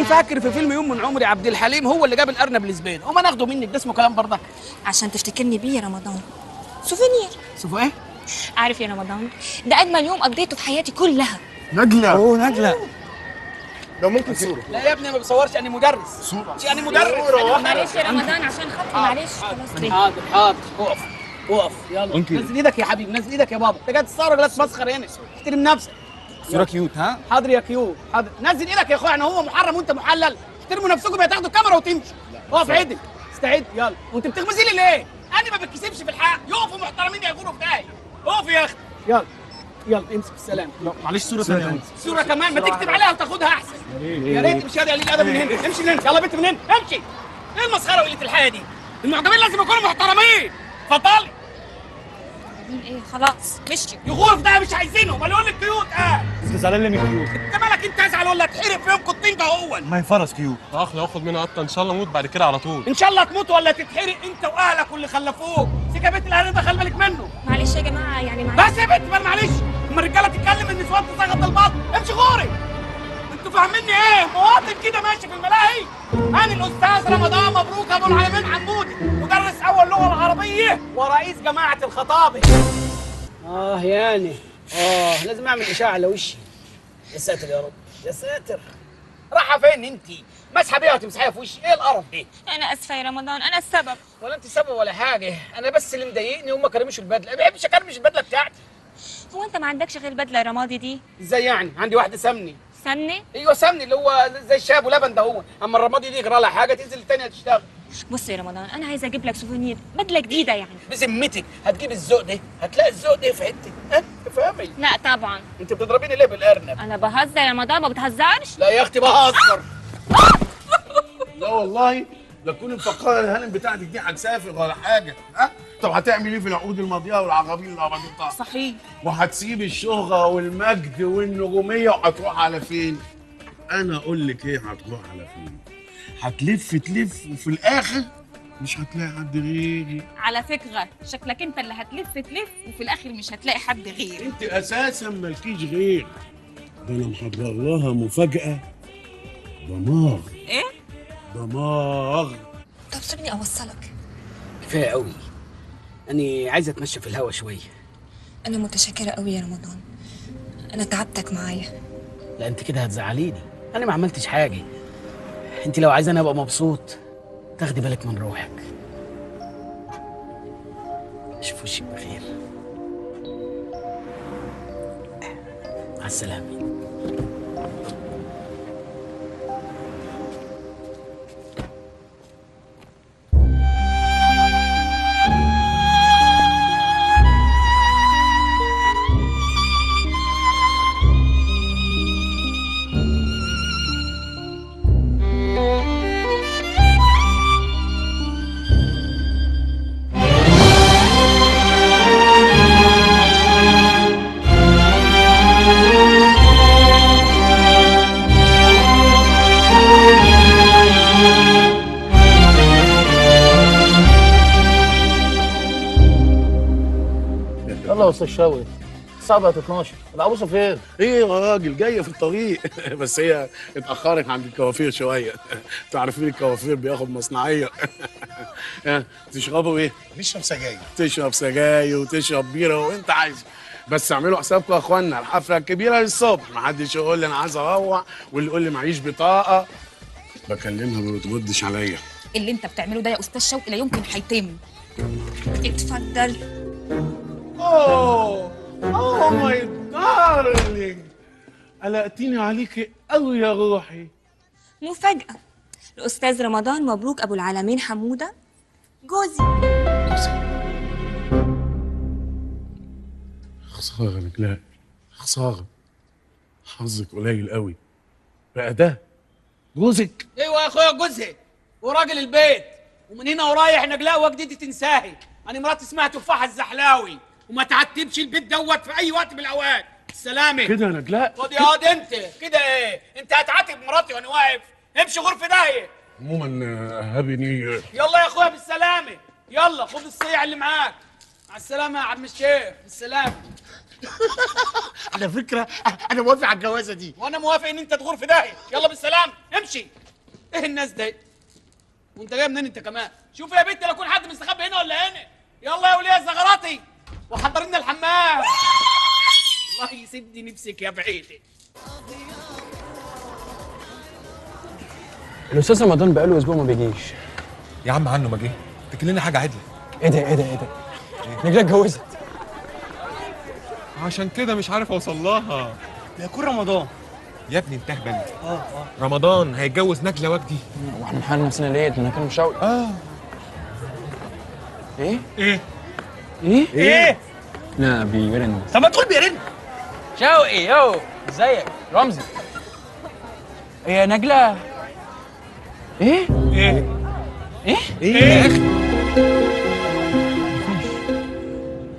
فاكر في فيلم يوم من عمري عبد الحليم هو اللي جاب الارنب لزبيده، وما ناخده منك، ده اسمه كلام برضك. عشان تفتكرني بيه يا رمضان. سوفينير. شوفوا ايه؟ عارف يا رمضان، ده اجمل يوم قضيته في حياتي كلها. نجلة. اوه نجلة. لو ممكن صورة. لا يا ابني ما بصورش، يعني مدرس. صورة. يعني مدرس. معلش يا رمضان عشان خاطري، معلش خلاص. حاضر حاضر، اقف اقف يلا. نزل ايدك يا حبيبي، نزل ايدك يا بابا، انت جاي تستغرب ولا تمسخر هنا؟ احترم نفسك. صورة كيوت ها؟ حاضر يا كيوت، حاضر. نزل ايدك يا اخويا، يعني هو محرم وانت محلل؟ احترموا نفسكم، يا تاخدوا الكاميرا وتمشي. اقف عدل، استعد يلا. وانت بتغمزي لي ليه؟ انا ما بتكسبش في الحق، يقفوا محترمين يغوروا في داهيه. اقف يا اختي يلا يلا امسك السلام. معلش صورة ثانية. صورة كمان ما تكتب عليها وتاخدها احسن. يا ريت مش هذا قليل الادب من هنا، امشي من هنا يلا بنت من هنا، امشي. ايه المسخره وقله الحياه دي؟ المعجبين لازم يكونوا محترمين. اتفضلي. ايه خلاص مشي. يغور في ده مش عايزينه، امال يقول لك كيوت. انت زعلان ليه من كيوت؟ انت مالك انت ازعل ولا تحرق في يومكم الطين ده هو؟ ما هي فرس كيوت. لو اخد منها قطه ان شاء الله اموت بعد كده على طول. ان شاء الله تموت ولا تتحرق انت واهلك واللي خلفوك. سيب يا بنت الاهل ده خلي بالك منه. معلش يا جماعه يعني معلش. بس يا بنت معلش، اما الرجاله تتكلم النسوان تزغط البطن، امشي غوري. انتوا فاهميني ايه؟ مواطن كده ماشي في الملاهي. انا الاستاذ رمضان مبروك ابو العالمين حمودي، مدرس اول لغه العربيه ورئيس جماعه الخطابه. ياني لازم اعمل اشاعه على وشي. يا ساتر يا رب يا ساتر. رايحه فين انت؟ مسحه بيها وتمسحيها في وشي، ايه القرف ده؟ انا اسفه يا رمضان، انا السبب. ولا انت سبب ولا حاجه، انا بس اللي مضايقني هم كرمشوا البدله، ما بحبش اكرمش البدله بتاعتي. هو انت ما عندكش غير البدله رمادي دي؟ ازاي يعني؟ عندي واحده سمني. سمني؟ ايوه سمني اللي هو زي الشاب ولبن ده هو، اما الرمادي دي يجرى لها حاجه تنزل الثانيه تشتغل. بص يا رمضان، انا عايزه اجيب لك سوفينير، بدله جديده يعني. بذمتك هتجيب الذوق ده؟ هتلاقي الذوق ده في حته، ها؟ تفهمي؟ لا طبعا. انت بتضربيني ليه بالارنب؟ انا بهزر يا رمضان، ما بتهزرش؟ لا يا اختي بهزر. لا والله لا تكوني مفكره الهانم بتاعتك دي هتسافر ولا حاجه، ها؟ طب هتعمل ايه في العقود الماضيه والعقابين اللي قبضتها؟ صحيح. وهتسيب الشهره والمجد والنجوميه وهتروح على فين؟ انا اقول لك ايه هتروح على فين؟ هتلف تلف وفي الاخر مش هتلاقي حد غيري. على فكره شكلك انت اللي هتلف تلف وفي الاخر مش هتلاقي حد غير. انت اساسا مالكيش غير. ده انا محضر لها مفاجاه دماغ. ايه؟ دماغ. طب سيبني اوصلك. كفايه قوي، انا عايزه اتمشى في الهوا شويه. انا متشكره قوي يا رمضان، انا تعبتك معايا. لا انت كده هتزعليني، انا ما عملتش حاجه. انت لو عايزه انا ابقى مبسوط تاخدي بالك من روحك. اشوف وشك بخير. مع السلامه. يلا يا استاذ شوقي، الساعه بقت 12، العروسه فين؟ ايه يا راجل جايه في الطريق بس هي اتاخرت عند الكوافير شويه. تعرفين الكوافير بياخد مصنعيه. تشربوا ايه؟ نشرب سجاير. تشرب سجاير وتشرب بيره وانت عايز، بس اعملوا حسابكم يا اخوانا الحفله الكبيره للصبح، محدش يقول لي انا عايز اروح واللي يقول لي معيش بطاقه. بكلمها ما بتردش عليا. اللي انت بتعمله ده يا استاذ شوقي لا يمكن هيتم. اتفضل. اوه ماي دارلينج، قلقتيني عليكي قوي يا روحي. مفاجأة، الأستاذ رمضان مبروك أبو العالمين حمودة جوزي. خسارة نجلاء، خسارة. حظك قليل قوي. بقى ده جوزك؟ ايوه يا اخويا جوزها وراجل البيت، ومن هنا ورايح نجلاء وجدتي تنساهي. انا مراتي اسمها تفاحه الزحلاوي، وما تعتبش البيت دوت في اي وقت من الاوقات. السلامه كده يا نجلاء. خد يا واد انت كده. ايه انت هتعاتب مراتي وانا واقف؟ امشي غرفه داهيه. عموما هابي نيو يير. يلا يا اخويا بالسلامه. يلا خد الصيع اللي معاك. مع السلامه يا عم الشيخ. بالسلامه. على فكره انا موافق على الجوازه دي. وانا موافق ان انت تغور في داهيه. يلا بالسلام امشي. ايه الناس دي؟ وانت جاي منين انت كمان؟ شوف يا بنت لا يكون حد مستخبي هنا ولا هنا. يلا يا وليه الزغراتي وحضر لنا الحمام. الله يسد نفسك يا بعيدي. الاستاذ رمضان بقاله اسبوع ما بيجيش. يا عم عنه ما جه، تكلم لنا حاجه عدله. ايه ده؟ نجلاء اتجوزت. عشان كده مش عارف اوصل لها. ده يكون رمضان. يا ابني انت اهبل. رمضان هيتجوز نجله وجدي. واحنا محل نفسنا ليه؟ ده انا كان شوقي. ايه؟ لا بيرن. طب ما تقول بيرن. شوقي يو ازيك رمزي؟ يا نجلة ايه يا اخي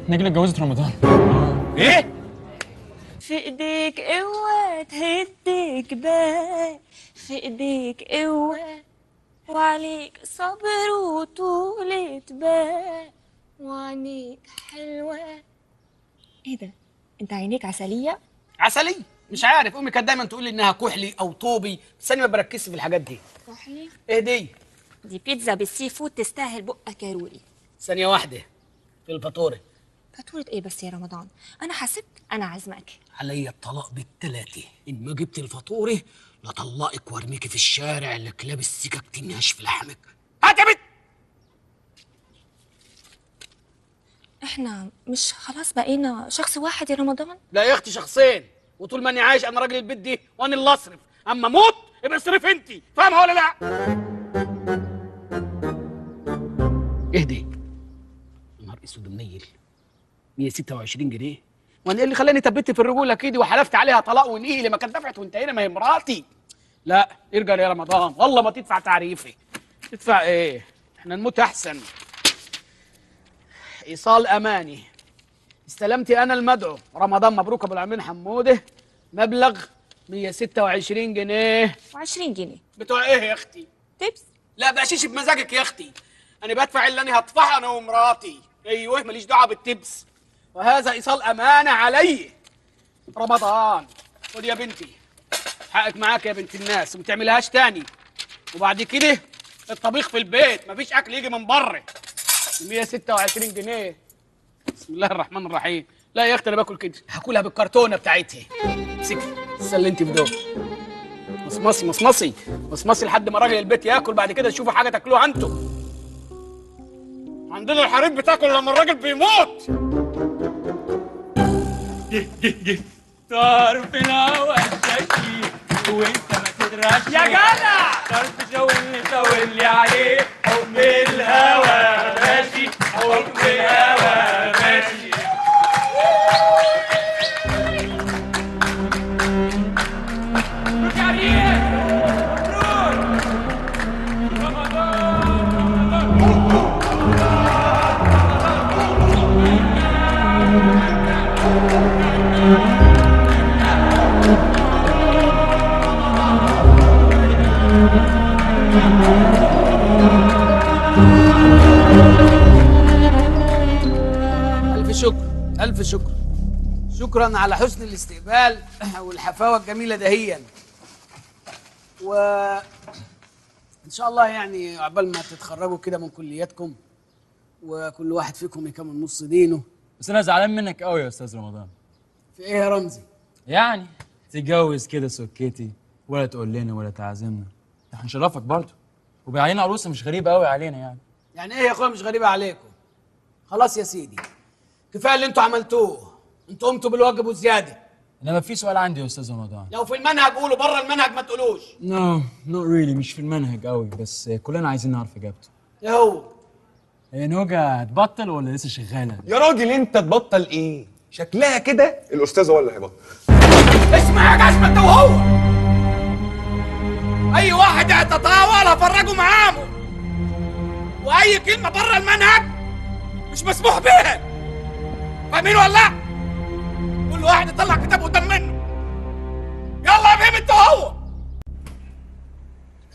نجلة اتجوزت رمضان. ايه؟ في ايديك قوة تهد جبال، في ايديك قوة وعليك صبر وطولة بال، وعينيك حلوة. ايه ده؟ انت عينيك عسلية؟ عسلي؟ مش عارف، امي كانت دايما تقول لي انها كحلي او طوبي، بس انا ما بركزش في الحاجات دي. كحلي؟ ايه دي؟ دي بيتزا بالسي فود تستاهل بقك يا روري. ثانية واحدة في الفاتورة. فاتورة ايه بس يا رمضان؟ انا حاسبك انا عازمك. عليا الطلاق بالتلاتة، ان ما جبت الفاتورة لطلقك وارميكي في الشارع لكلاب السكك تنهش في لحمك. هات يا بنت. احنا مش خلاص بقينا شخص واحد يا رمضان؟ لا يا اختي شخصين، وطول ما اني عايش انا راجل البيت دي وانا اللي اصرف، اما موت يبقى اصرف انت، فاهمه ولا لا؟ اهدي. نهار اسود منيل. 126 جنيه. وانا ايه اللي خلاني ثبت في الرجوله كده وحلفت عليها طلاق ونقيله؟ ما كانت دفعت وانتهينا، ما هي مراتي. لا ارجع يا رمضان، والله ما تدفع تعريفي. تدفع ايه؟ احنا نموت احسن. ايصال اماني. استلمتي انا المدعو رمضان مبروك ابو العمين حموده مبلغ 126 جنيه. و20 جنيه بتوع ايه يا اختي؟ تبس. لا بقشيش بمزاجك يا اختي، انا بدفع اللي انا هدفعه انا ومراتي. ايوه ماليش دعوه بالتبس، وهذا ايصال امانه علي. رمضان خد يا بنتي حقك معاك يا بنت الناس، وما تعملهاش تاني. وبعد كده الطبيخ في البيت، مفيش اكل يجي من بره. 126 جنيه. بسم الله الرحمن الرحيم. لا يا اختي انا باكل كده، هاكلها بالكرتونه بتاعتها. امسكي اللي انت في دول. مصمصي لحد ما راجل البيت ياكل، بعد كده تشوفوا حاجه تاكلوها انتوا. عندنا الحريم بتاكل لما الراجل بيموت. جه طار في الهوا الشكي وانت ما تدراش يا جدع. طرف شاور لي عليه حب الهوا ماشي، حب الهوا ماشي. روح يا ريح ألف شكر ألف شكر. شكرا على حسن الاستقبال والحفاوة الجميلة دهيا. وإن شاء الله يعني عقبال ما تتخرجوا كده من كلياتكم وكل واحد فيكم يكمل نص دينه. بس انا زعلان منك قوي يا استاذ رمضان. في ايه يا رمزي؟ يعني تتجوز كده سكتي ولا تقول لنا ولا تعزمنا، ده هنشرفك برضه، وبعدين عروسه مش غريبه قوي علينا يعني. يعني ايه يا اخويا مش غريبة عليكم؟ خلاص يا سيدي كفاية اللي انتوا عملتوه، انتوا قمتوا بالواجب وزيادة. انما في سؤال عندي يا استاذ رمضان. لو في المنهج قولوا، بره المنهج ما تقولوش. نو نوت ريلي، مش في المنهج قوي، بس كلنا عايزين نعرف اجابته. ايه هو؟ هي نوجة هتبطل ولا لسه شغاله؟ يا راجل انت تبطل ايه؟ شكلها كده الاستاذ هو اللي هيبطل. اسمع يا جسم انت وهو، اي واحد هيتطاول هفرجه معامه، واي كلمه بره المنهج مش مسموح بيها. فاهمين ولا لا؟ كل واحد يطلع كتاب قدام منه. يلا يا بيه انت وهو.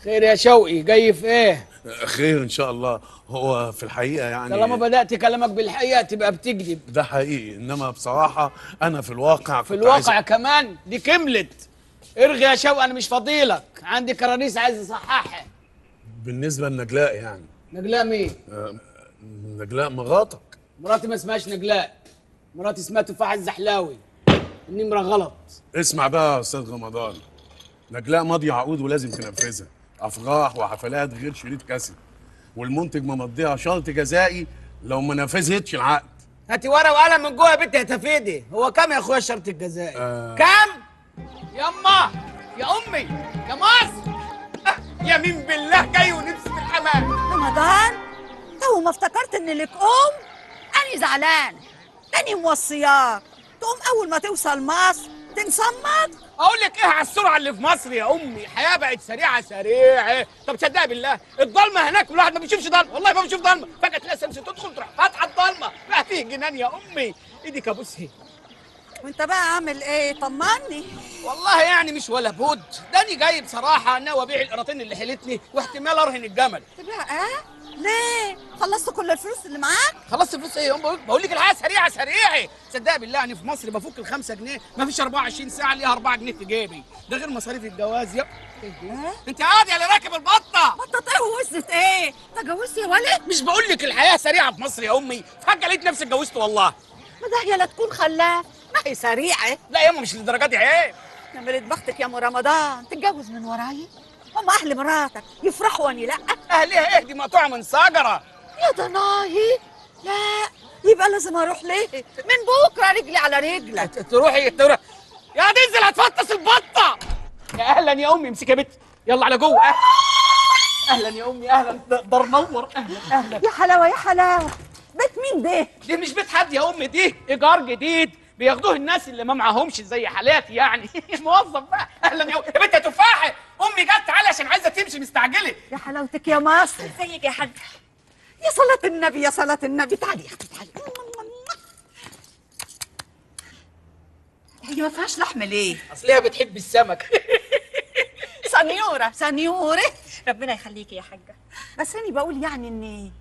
خير يا شوقي، جاي في ايه؟ خير ان شاء الله. هو في الحقيقه يعني طالما بدأت كلامك بالحقيقة تبقى بتكذب. ده حقيقي، انما بصراحه انا في الواقع في الواقع كمان دي كملت. ارغي يا شوقي، انا مش فاضيلك، عندي كراريس عايز اصححها. بالنسبه لنجلاء يعني. نجلاء مين؟ نجلاء مراتك. مراتي ما اسمهاش نجلاء، مراتي اسمها تفاح الزحلاوي. النمرة غلط. اسمع بقى يا استاذ رمضان، نجلاء ماضي عقود ولازم تنفذها، افراح وحفلات غير شريط كاسيت، والمنتج ممضيها شرط جزائي لو ما نفذتش العقد. هاتي ورقة وقلم من جوه يا بنتي هتفيدي. هو كام يا اخويا الشرط الجزائي؟ كام؟ يما يا امي يا مصر. يمين بالله جاي ونفسي في الحمام. رمضان تو ما افتكرت ان لك انا زعلان، تاني موصياك تقوم اول ما توصل مصر تنصمت. اقول لك ايه على السرعه اللي في مصر يا امي؟ الحياه بقت سريعه سريعه. طب تصدقي بالله الضلمه هناك الواحد ما بيشوفش ضلمه، والله ما بيشوف ضلمه، فجاه تلاقي الشمس تدخل تروح فاتحه الضلمه، بقى فيه جنان يا امي. ايدك ابوسها. وانت بقى عامل ايه؟ طمني. والله يعني مش ولا بد، داني جاي بصراحه ناوي ابيع القراطين اللي حيلتني واحتمال ارهن الجمل. تبيع ايه؟ ليه؟ خلصت كل الفلوس اللي معاك؟ خلصت الفلوس ايه يا امي؟ بقول لك الحياه سريعه سريعه. صدقني بالله يعني في مصر بفك ال5 جنيه ما فيش 24 ساعه ليها 4 جنيه في جيبي، ده غير مصاريف الجواز. يا انت قاعد يا اللي راكب البطه. بطه ايه ووزت ايه؟ تجوزت يا ولد؟ مش بقول لك الحياه سريعه في مصر يا امي؟ فجاه لقيت نفسي اتجوزت والله. ما ده هي لا تكون خلاف، ما هي سريعه. لا يا امي مش للدرجه دي. عيب. نمرة بختك يا ام رمضان تتجوز من ورايا. هم اهل مراتك يفرحوا واني لا. اهلها ايه؟ دي مقطوعه من شجره. يا ضناي لا، يبقى لازم اروح ليه؟ من بكره رجلي على رجلك. تروحي يا ديزل هتفطس البطه. يا اهلا يا امي، امسكي يا بنت يلا على جوه. اهلا يا امي، اهلا دار نور. اهلا يا حلاوه يا حلاوه. بيت مين ده؟ دي مش بيت حد يا امي، دي ايجار جديد بياخدوه الناس اللي ما معاهمش زي حالاتي يعني. موظف بقى. اهلا يا بنت يا تفاحه، امي جت تعالى عشان عايزه تمشي مستعجله. يا حلاوتك يا مصر. ازيك يا حاج؟ يا صلاة النبي يا صلاة النبي. تعالي يا اختي تعالي. هي ما فيهاش لحم ليه؟ اصلها بتحب السمك. سنيوره سنيوره. ربنا يخليكي يا حاجه. بس انا بقول يعني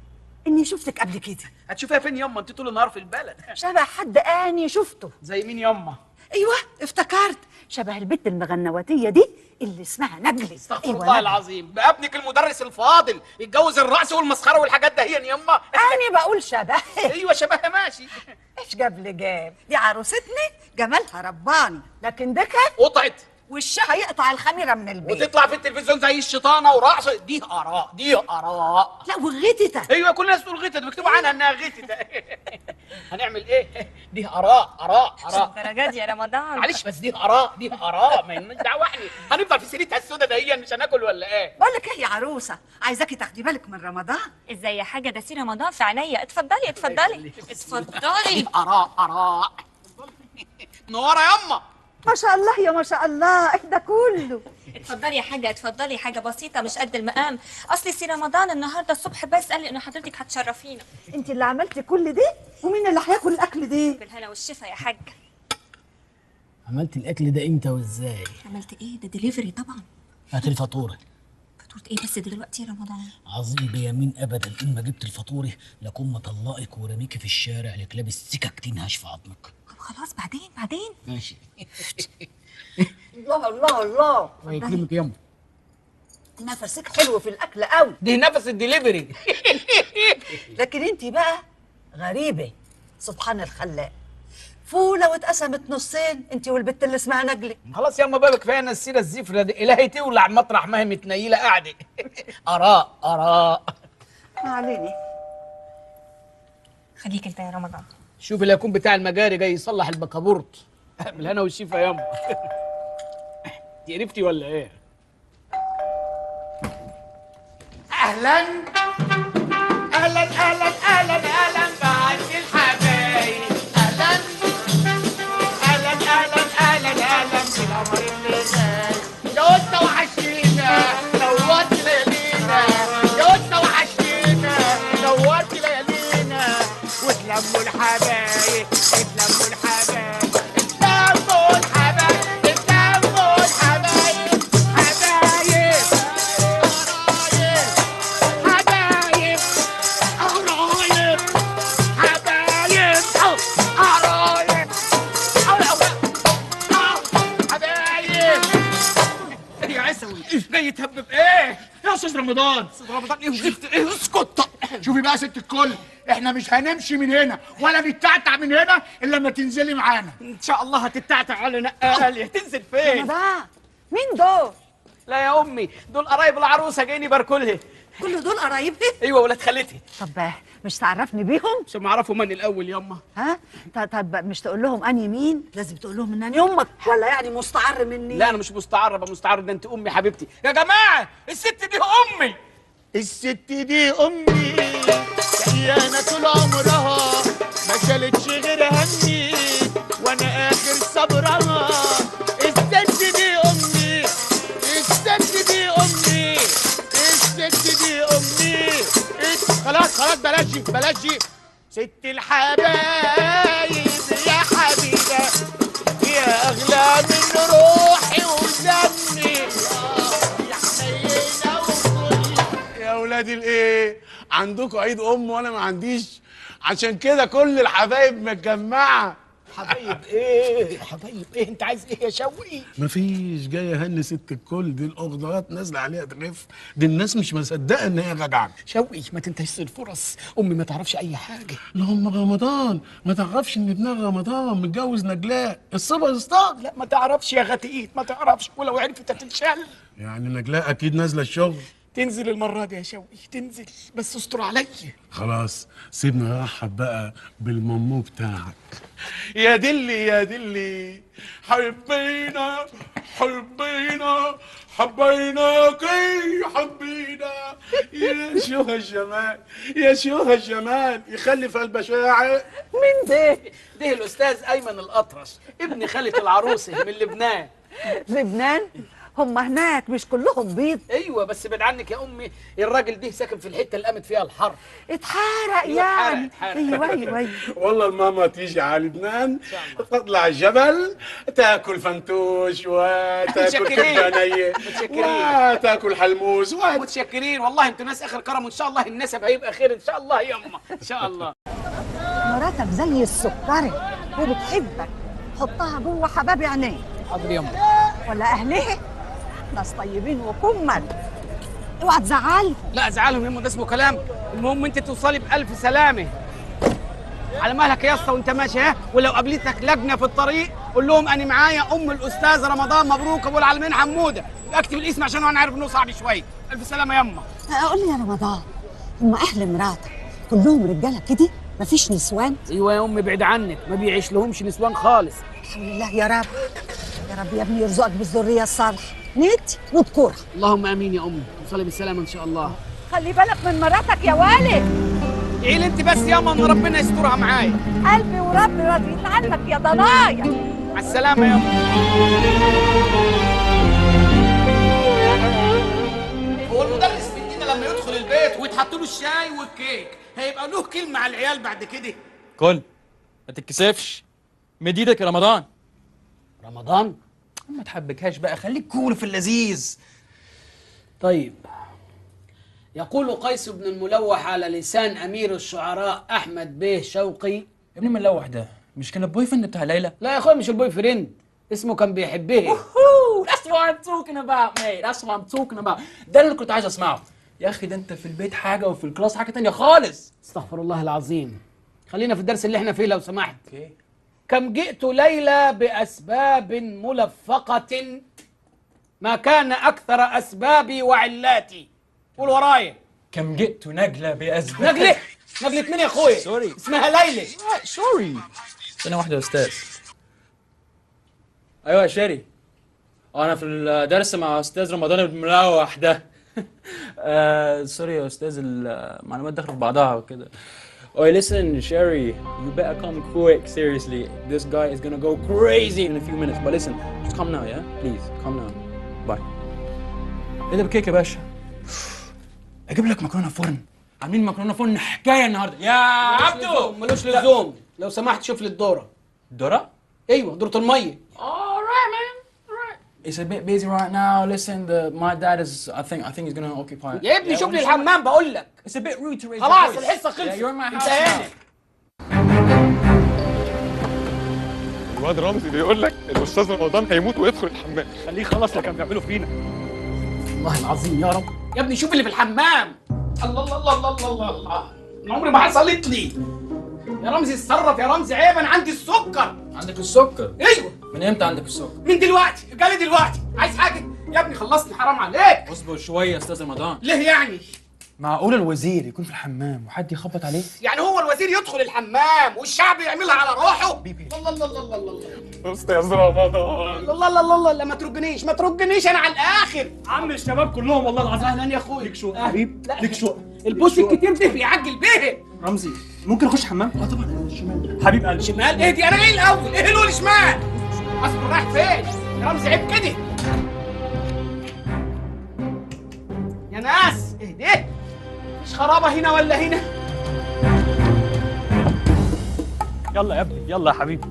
اني شفتك قبل كده. هتشوفيها فين يما؟ انت طول النهار في البلد. شبه حد اني شفته. زي مين يما؟ ايوه افتكرت، شبه البت المغنواتيه دي اللي اسمها نجلة. استغفر الله العظيم، بقى ابنك المدرس الفاضل يتجوز الرأس والمسخره والحاجات ده هي يما؟ انا بقول شبه. ايوه شبهها ماشي. ايش جاب لي جاب؟ دي عروستني جمالها رباني، لكن دكا قطعت وشها يقطع الخميره من البيت وتطلع في التلفزيون زي الشيطانه ورقص. دي اراء دي اراء. لا وغتتة. ايوه كل الناس تقول غتت، بيكتبوا عنها انها غتت. هنعمل ايه؟ دي اراء اراء اراء. الدرجات دي يا رمضان. معلش بس دي اراء دي اراء، ما لناش دعوه احنا هنفضل في سيرتها السودا دهيا مش هناكل ولا ايه؟ بقول لك ايه يا عروسه، عايزاكي تاخدي بالك من رمضان. ازاي يا حاجه؟ ده سي رمضان في عينيا. اتفضلي اتفضلي اتفضلي. دي اراء اراء. منوره يما. ما شاء الله يا ما شاء الله. ايه ده كله؟ اتفضلي يا حاجه اتفضلي. حاجه بسيطه مش قد المقام. اصل سي رمضان النهارده الصبح بس قال لي ان حضرتك هتشرفينا. انت اللي عملتي كل ده؟ ومين اللي هياكل الاكل ده؟ بالهنا والشفا يا حاجه. عملت الاكل ده امتى وازاي؟ عملت ايه؟ ده دليفري طبعا. هات الفاتوره. فاتوره ايه بس دلوقتي يا رمضان؟ عظيم بيمين ابدا ان ما جبت الفاتوره لكون مطلقك ورميكي في الشارع لك لابس سكك تنهش في عظمك. طب خلاص بعدين. ماشي. الله الله الله. الله يكرمك يما. نفسك حلو في الاكل قوي. دي نفس الدليفري. لكن انت بقى غريبه. سبحان الخلاق. فوله واتقسمت نصين انت والبت اللي اسمها نجلة. خلاص ياما بقى كفايه انا السيره الزفره دي، الهي تولع مطرح ما هي متنيله قاعده. اراء اراء. ما عليني. خليك انت يا رمضان. شوف اللي يكون بتاع المجاري جاي يصلح البكابورت. بالهنا والشفا ياما. انت عرفتي ولا ايه؟ اهلا اهلا اهلا اهلا اهلا بعد الحبايب. اهلا اهلا اهلا اهلا اهلا بالقمر اللي جاي. جوزنا وحشينا نورت ليالينا. جوزنا وحشينا نورت ليالينا. واتلموا الحبايب اتلموا الحبايب اتلموا الحبايب اتلموا الحبايب. حبايب استاذ رمضان. استاذ رمضان ايه وزفت ايه؟ اسكت. شوفي بقى يا ست الكل، احنا مش هنمشي من هنا ولا نتعتع من هنا الا لما تنزلي معانا. ان شاء الله هتتعتع على نقال. هتنزل فين؟ رمضان مين دول؟ لا يا امي، دول قرايب العروسه جايين يباركوا لها. كل دول قرايبها؟ ايوه ولاد خالتي. طب مش تعرفني بيهم؟ عشان ما اعرفوا من الاول ياما. ها؟ طب مش تقول لهم اني مين؟ لازم تقول لهم ان اني امك، ولا يعني مستعر مني؟ لا انا مش مستعر، ابقى مستعر ده انت امي حبيبتي. يا جماعه الست دي امي. الست دي امي كيانه طول عمرها ما شالتش غير همي وانا اخر صبرها. الست دي امي، الست دي امي، الست دي امي. خلاص بلاش ست الحبايب يا حبيبه يا اغلى من روحي ودمي يا حنينه وكل. يا ولاد الايه، عندكم عيد وانا ما عنديش، عشان كده كل الحبايب متجمعه. حبايب ايه؟ حبايب ايه؟ انت عايز ايه يا شوقي؟ مفيش، جايه هن ست الكل، دي الاخضرات نازله عليها تلف، دي الناس مش مصدقه ان هي راجعه. شوقي ما تنتهزش الفرص، امي ما تعرفش اي حاجه. اللهم رمضان ما تعرفش ان ابنها رمضان متجوز نجلاء السوبر ستار؟ لا ما تعرفش يا غتيت، ما تعرفش، ولو عرفت هتتشل. يعني نجلاء اكيد نازله الشغل. تنزل المره دي يا شوقي، تنزل بس استر عليا. خلاص سيبني ارحب بقى بالمامو بتاعك. يا دلي يا دلي حبينا حبينا حبيناك حبينا يا شوها الجمال يا شوها الجمال يخلي في قلبها شاعر. مين ده؟ ده الاستاذ ايمن الاطرش ابن خالة العروسه من لبنان. لبنان؟ هم هناك مش كلهم بيض؟ ايوه بس بعد عنك يا امي، الراجل ده ساكن في الحته اللي قامت فيها الحرب. اتحرق يعني. ايوه والله الماما تيجي على لبنان تطلع الجبل تاكل فنتوش وتاكل كبده نيه وتاكل حلموس متشكرين والله، انتوا ناس اخر كرم، وان شاء الله النسب هيبقى خير ان شاء الله يما ان شاء الله. مراتك زي السكري وبتحبك، حطها جوه حباب عينيك. حاضر يما. ولا اهلها ناس طيبين وكمل، اوعى تزعلهم. لا ازعلهم يما، ده اسمه كلام. المهم انت توصلي بالف سلامه. على مهلك يا اسطى وانت ماشي، ها؟ ولو قابلتك لجنه في الطريق قول لهم انا معايا ام الاستاذ رمضان مبروك ابو العالمين حموده، اكتب الاسم عشان انا عارف انه صعب شويه. الف سلامه يما. قول لي يا رمضان، هم اهل مراتك كلهم رجاله كده؟ مفيش نسوان؟ ايوه يا امي بعيد عنك، ما بيعيش لهمش نسوان خالص. الحمد لله يا رب. يا رب يا ابني يرزقك بالذريه الصالحه نيت وذكورها. اللهم امين يا امي، توصلي بالسلامه ان شاء الله. خلي بالك من مراتك يا والد. ادعي لي انت بس ياما ان ربنا يسترها معايا. قلبي وربي راضيين عنك يا ضنايا. مع السلامه يا امي. هو المدرس بيدينا لما يدخل البيت ويتحط له الشاي والكيك هيبقى له كلمه على العيال بعد كده؟ كل ما تتكسفش، مد ايدك يا رمضان. رمضان؟ ما تحبكهاش بقى، خليك كول في اللذيذ. طيب، يقول قيس بن الملوح على لسان امير الشعراء احمد بيه شوقي. يا ابني الملوح ده مش كان البوي فريند بتاع ليلى؟ لا يا اخويا مش البوي فريند، اسمه كان بيحبها. That's what I'm talking about mate. That's what I'm talking about. ده اللي كنت عايز اسمعه. يا اخي ده انت في البيت حاجه وفي الكلاس حاجه تانية خالص. استغفر الله العظيم. خلينا في الدرس اللي احنا فيه لو سمحت. كم جئت ليلى باسباب ملفقه ما كان اكثر اسبابي وعلاتي. قول ورايا. كم جئت نجلة باسباب. نجلة مين يا اخويا؟ سوري اسمها ليلى. سوري. ثانية واحدة يا استاذ. ايوه يا شيري. انا في الدرس مع استاذ رمضان الملوح ده. سوري يا استاذ، المعلومات داخله في بعضها وكده. Oh, listen, Sherry, you better come quick, seriously. This guy is gonna go crazy in a few minutes. But listen, just come now, yeah? Please, come now. Bye. ايه ده بكيك يا باشا؟ اجيب لك مكرونه فرن. عاملين مكرونه فرن حكايه النهارده. يا عبدو ملوش لزوم، لو سمحت شوف لي الدوره. الدوره؟ ايوه دوره الميه. Alright, man. Alright. It's a bit busy right now. Listen, my dad is. I think he's gonna occupy. يا ابني شوف لي الحمام بقول لك. It's a bit rude to raise your خلاص voice. الحصه خلصت. Yeah, you're in my house انتهينا. الواد رمزي بيقول لك الاستاذ رمضان هيموت ويدخل الحمام. خليه يخلص اللي كان بيعمله فينا. والله العظيم يا رب يا ابني شوف اللي في الحمام. الله الله الله الله الله الله، انا عمري ما حصلت لي. يا رمزي اتصرف يا رمزي، عيب، انا عندي السكر. عندك السكر؟ ايوه. من امتى عندك السكر؟ من دلوقتي، جالي دلوقتي. عايز حاجه يا ابني؟ خلصني حرام عليك. اصبر شويه يا استاذ رمضان. ليه يعني؟ معقول الوزير يكون في الحمام وحد يخبط عليه؟ يعني هو الوزير يدخل الحمام والشعب يعملها على روحه؟ الله الله الله الله الله. استاذ رمضان. الله الله الله الله، ما ترجنيش ما ترجنيش، انا على الاخر. عم الشباب كلهم والله العظيم. اهلا يا اخويا. ليك شقه حبيب، ليك شقه. البوس الكتير ده بيعجل بيه. رمزي ممكن اخش حمام؟ اه طبعا. شمال حبيب قلبي. شمال ايه دي؟ انا ايه الاول؟ ايه اللي شمال؟ اصله رايح فين؟ يا رمزي عيب كده يا ناس. ايه ده؟ مش خرابه هنا ولا هنا؟ يلا يا ابني، يلا يا حبيبي.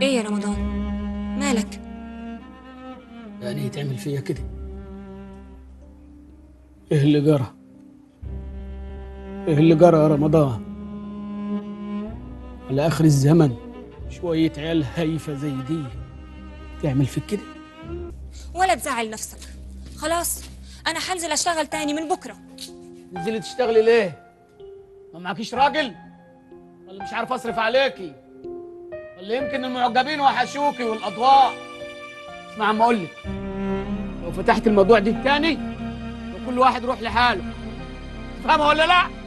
ايه يا رمضان؟ مالك؟ يعني يتعمل فيا كده؟ ايه اللي جرى؟ ايه اللي جرى يا رمضان؟ على اخر الزمن شوية عيال هايفة زي دي تعمل فيك كده؟ ولا تزعل نفسك، خلاص انا هنزل اشتغل تاني من بكره. نزلي تشتغلي ليه؟ ما معكيش راجل؟ ولا مش عارف اصرف عليكي؟ ولا يمكن المعجبين وحشوكي والاضواء؟ اسمع عم اقول لك، لو فتحت الموضوع ده تاني وكل واحد يروح لحاله، تفهمها ولا لا؟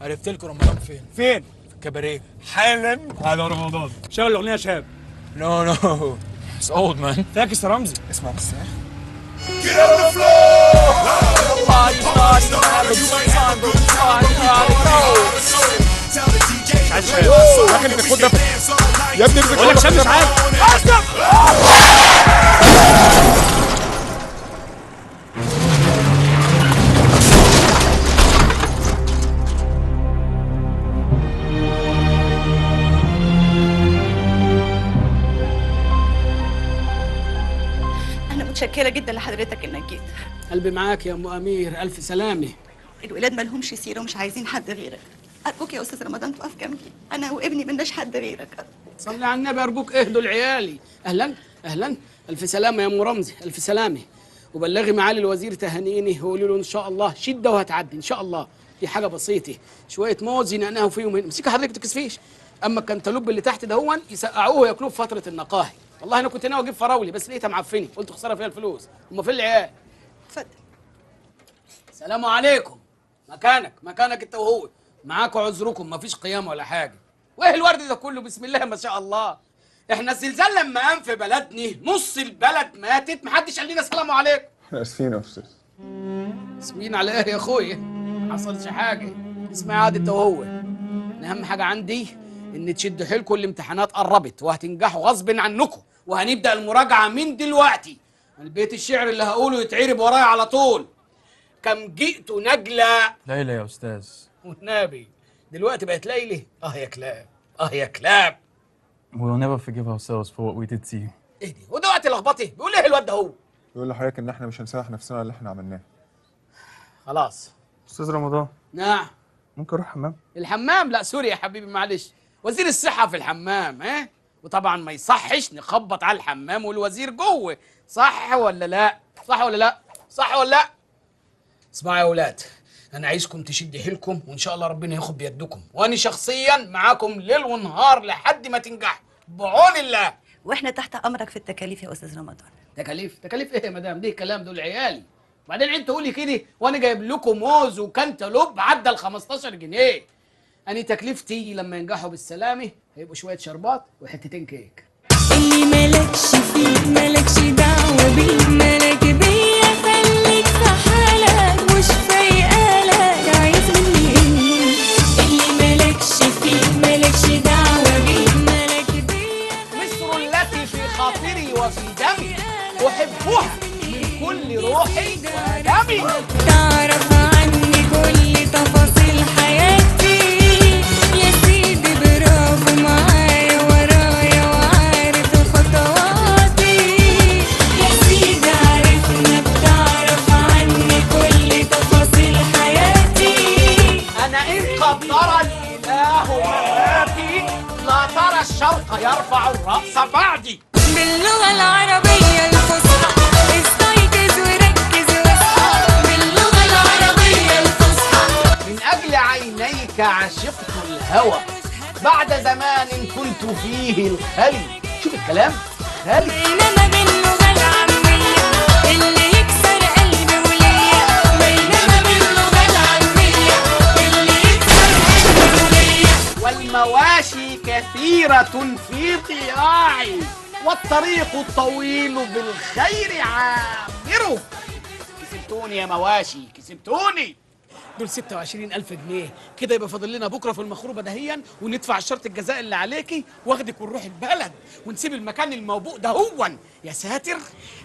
عرفت لكم رمضان فين؟ فين؟ في الكباريه. حالا على رمضان. شغل الاغنيه يا شاب. نو نو اتس اولد مان. فاكس يا رمزي. اسمع بس. Get on the مش عايز شاب. فاكر انك تاخد دفع. يا ابني بقول لك شاب مش عارف. متشكرة جدا لحضرتك انك جيت. قلبي معاك يا ام امير، الف سلامه. الولاد ما لهمش سيرة ومش عايزين حد غيرك. ارجوك يا استاذ رمضان تقف جنبي، انا وابني ملناش حد غيرك. صلي على النبي، ارجوك اهدوا لعيالي. اهلا اهلا، الف سلامه يا ام رمزي، الف سلامه. وبلغي معالي الوزير تهانيني وقولي له ان شاء الله شده وهتعدي ان شاء الله. دي حاجه بسيطه، شويه موز ينقنقوا فيهم هنا. امسكي حضرتك ما تكسفيش، اما الكنتالوب اللي تحت دهون يسقعوه وياكلوه في فتره النقاهي. والله انا كنت ناوي اجيب فراولي بس لقيتها معفني، قلت خساره فيها الفلوس. هم فين العيال؟ اتفضل. السلام عليكم. مكانك انت وهو، معاكم عذركم، مفيش قيام ولا حاجه. وايه الورد ده كله؟ بسم الله ما شاء الله. احنا الزلزال لما قام في بلدني نص البلد ماتت، محدش قال لنا السلام عليكم. احنا اسفين يا استاذ. اسمين على ايه يا اخويا؟ ما حصلش حاجه، اسمعي عاد انت وهو. اهم حاجه عندي ان تشدوا حيلكم، الامتحانات قربت وهتنجحوا غصب عنكم، وهنبدا المراجعه من دلوقتي. البيت الشعر اللي هقوله يتعرب ورايا على طول. كم جئت نجلة ليلى يا استاذ. والنبي دلوقتي بقت ليلى. يا كلاب، يا كلاب. We'll never forgive ourselves for what we did to you. ايه دي؟ ودلوقتي لخبطي بيقول ايه الواد ده هو؟ بيقول لحضرتك ان احنا مش هنسامح نفسنا على اللي احنا عملناه. خلاص. استاذ رمضان. نعم. ممكن اروح حمام؟ الحمام؟ لا سوري يا حبيبي معلش، وزير الصحة في الحمام. وطبعا ما يصحش نخبط على الحمام والوزير جوه، صح ولا لا؟ صح ولا لا؟ صح ولا لا؟ اسمعوا يا اولاد، انا عايزكم تشدوا حيلكم وان شاء الله ربنا ياخد بيدكم، وانا شخصيا معاكم ليل ونهار لحد ما تنجحوا بعون الله. واحنا تحت امرك في التكاليف يا استاذ رمضان. تكاليف ايه يا مدام؟ دي كلام دول عيالي. بعدين انت تقولي كده وانا جايب لكم موز وكنتالوب عدى ال 15 جنيه. انا تكلفتي لما ينجحوا بالسلامه هيبقوا شويه شربات وحتتين كيك. اللي مالكش فيه مالكش دعوة بيه، مالك بيا خليك في حالك، مش فايقالك عايز مني ايه؟ اللي مالكش فيه مالكش دعوة بيه، مالك بيا. مصر التي في خاطري وفي دمي احبها من كل روحي ودمي. تعرف عني كل تفاصيل حياتي يا سيدي، برافو معايا ورايا وعارف خطواتي يا سيدي، عرفنا بتعرف عني كل تفاصيل حياتي. انا ان قدر الاله مماتي لا ترى الشرق يرفع الراس بعدي. باللغة العربية الفصحى استيقظ وركز واصحى، باللغة العربية الفصحى. من أجل عينيك عشقت الهوى بعد زمان كنت فيه الخلي. شوف الكلام خالي. بينما باللغة العامية اللي يكسر قلبي وليا، بينما باللغة العامية اللي يكسر قلبي وليا. والمواشي كثيرة في ضياعي والطريق الطويل بالخير عامره. كسبتوني يا مواشي، كسبتوني. دول 26,000 جنيه كده، يبقى فاضل لنا بكره في المخروبه دهيا وندفع الشرط الجزاء اللي عليكي واخدك ونروح البلد ونسيب المكان الموبوء ده هون. يا ساتر.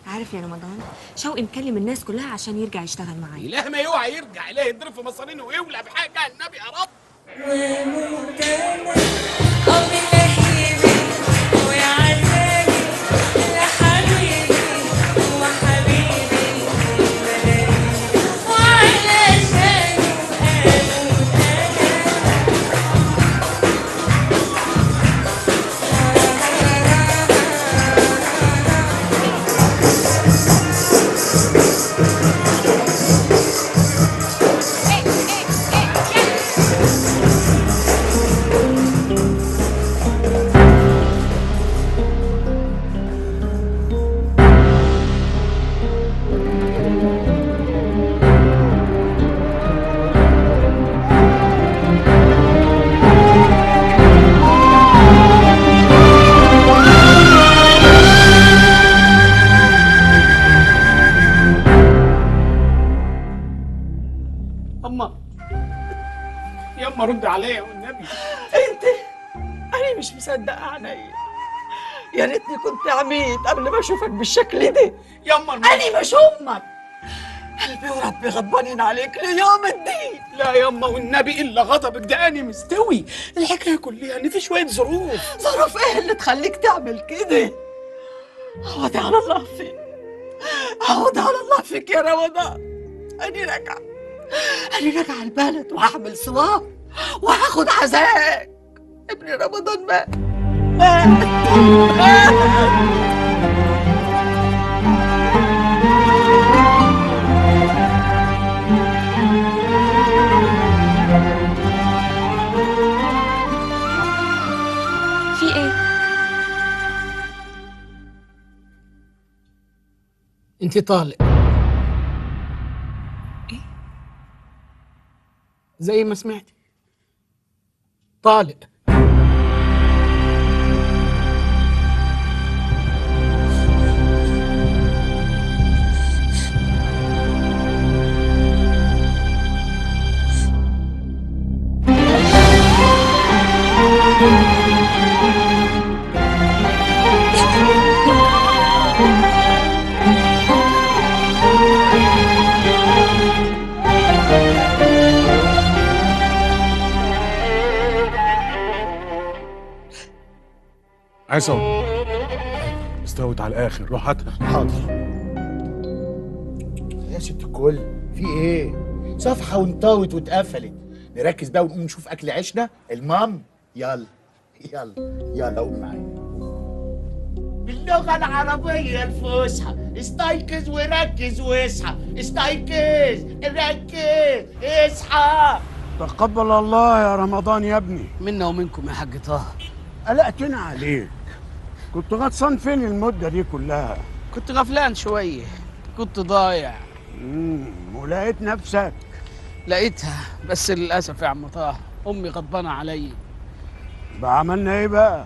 عارف يا رمضان، شوقي مكلم الناس كلها عشان يرجع يشتغل معايا. اله ما يوعى يرجع، اله يضرب في مصارينه ويولع بحاجه النبي يا رب. يما رد عليا والنبي. أنا مش مصدقة عينيا، يا ريتني كنت عميت قبل ما أشوفك بالشكل ده. يما أنا مش أمك، قلبي وربي غضبانين عليك ليوم الدين. لا يما والنبي إلا غضبك ده أنا مستوي. الحكاية كلها إن في شوية ظروف. ظروف إيه اللي تخليك تعمل كده؟ عوضي على الله فيك، عوضي على الله فيك يا رمضان. أنا راجعة البلد وهعمل صواب وهاخد عزاك. ابن رمضان مات. انت طالق. ايه؟ زي ما سمعتي، طالق. عصام استوت على الاخر، روح هاتها. حاضر. يا ست الكل في ايه؟ صفحه وانطوت واتقفلت. نركز بقى ونقوم نشوف اكل عيشنا المام. يلا يلا يلا قوم معايا. باللغه العربيه الفصحى استيقظ وركز واصحى. استيقظ ركز اصحى. تقبل الله يا رمضان يا ابني. منا ومنكم يا حاج طه. قلقتنا عليك، كنت غطسان فين المدة دي كلها؟ كنت غفلان شوية، كنت ضايع. ولقيت نفسك؟ لقيتها، بس للأسف يا عم طه أمي غضبانة عليا. بقى عملنا إيه بقى؟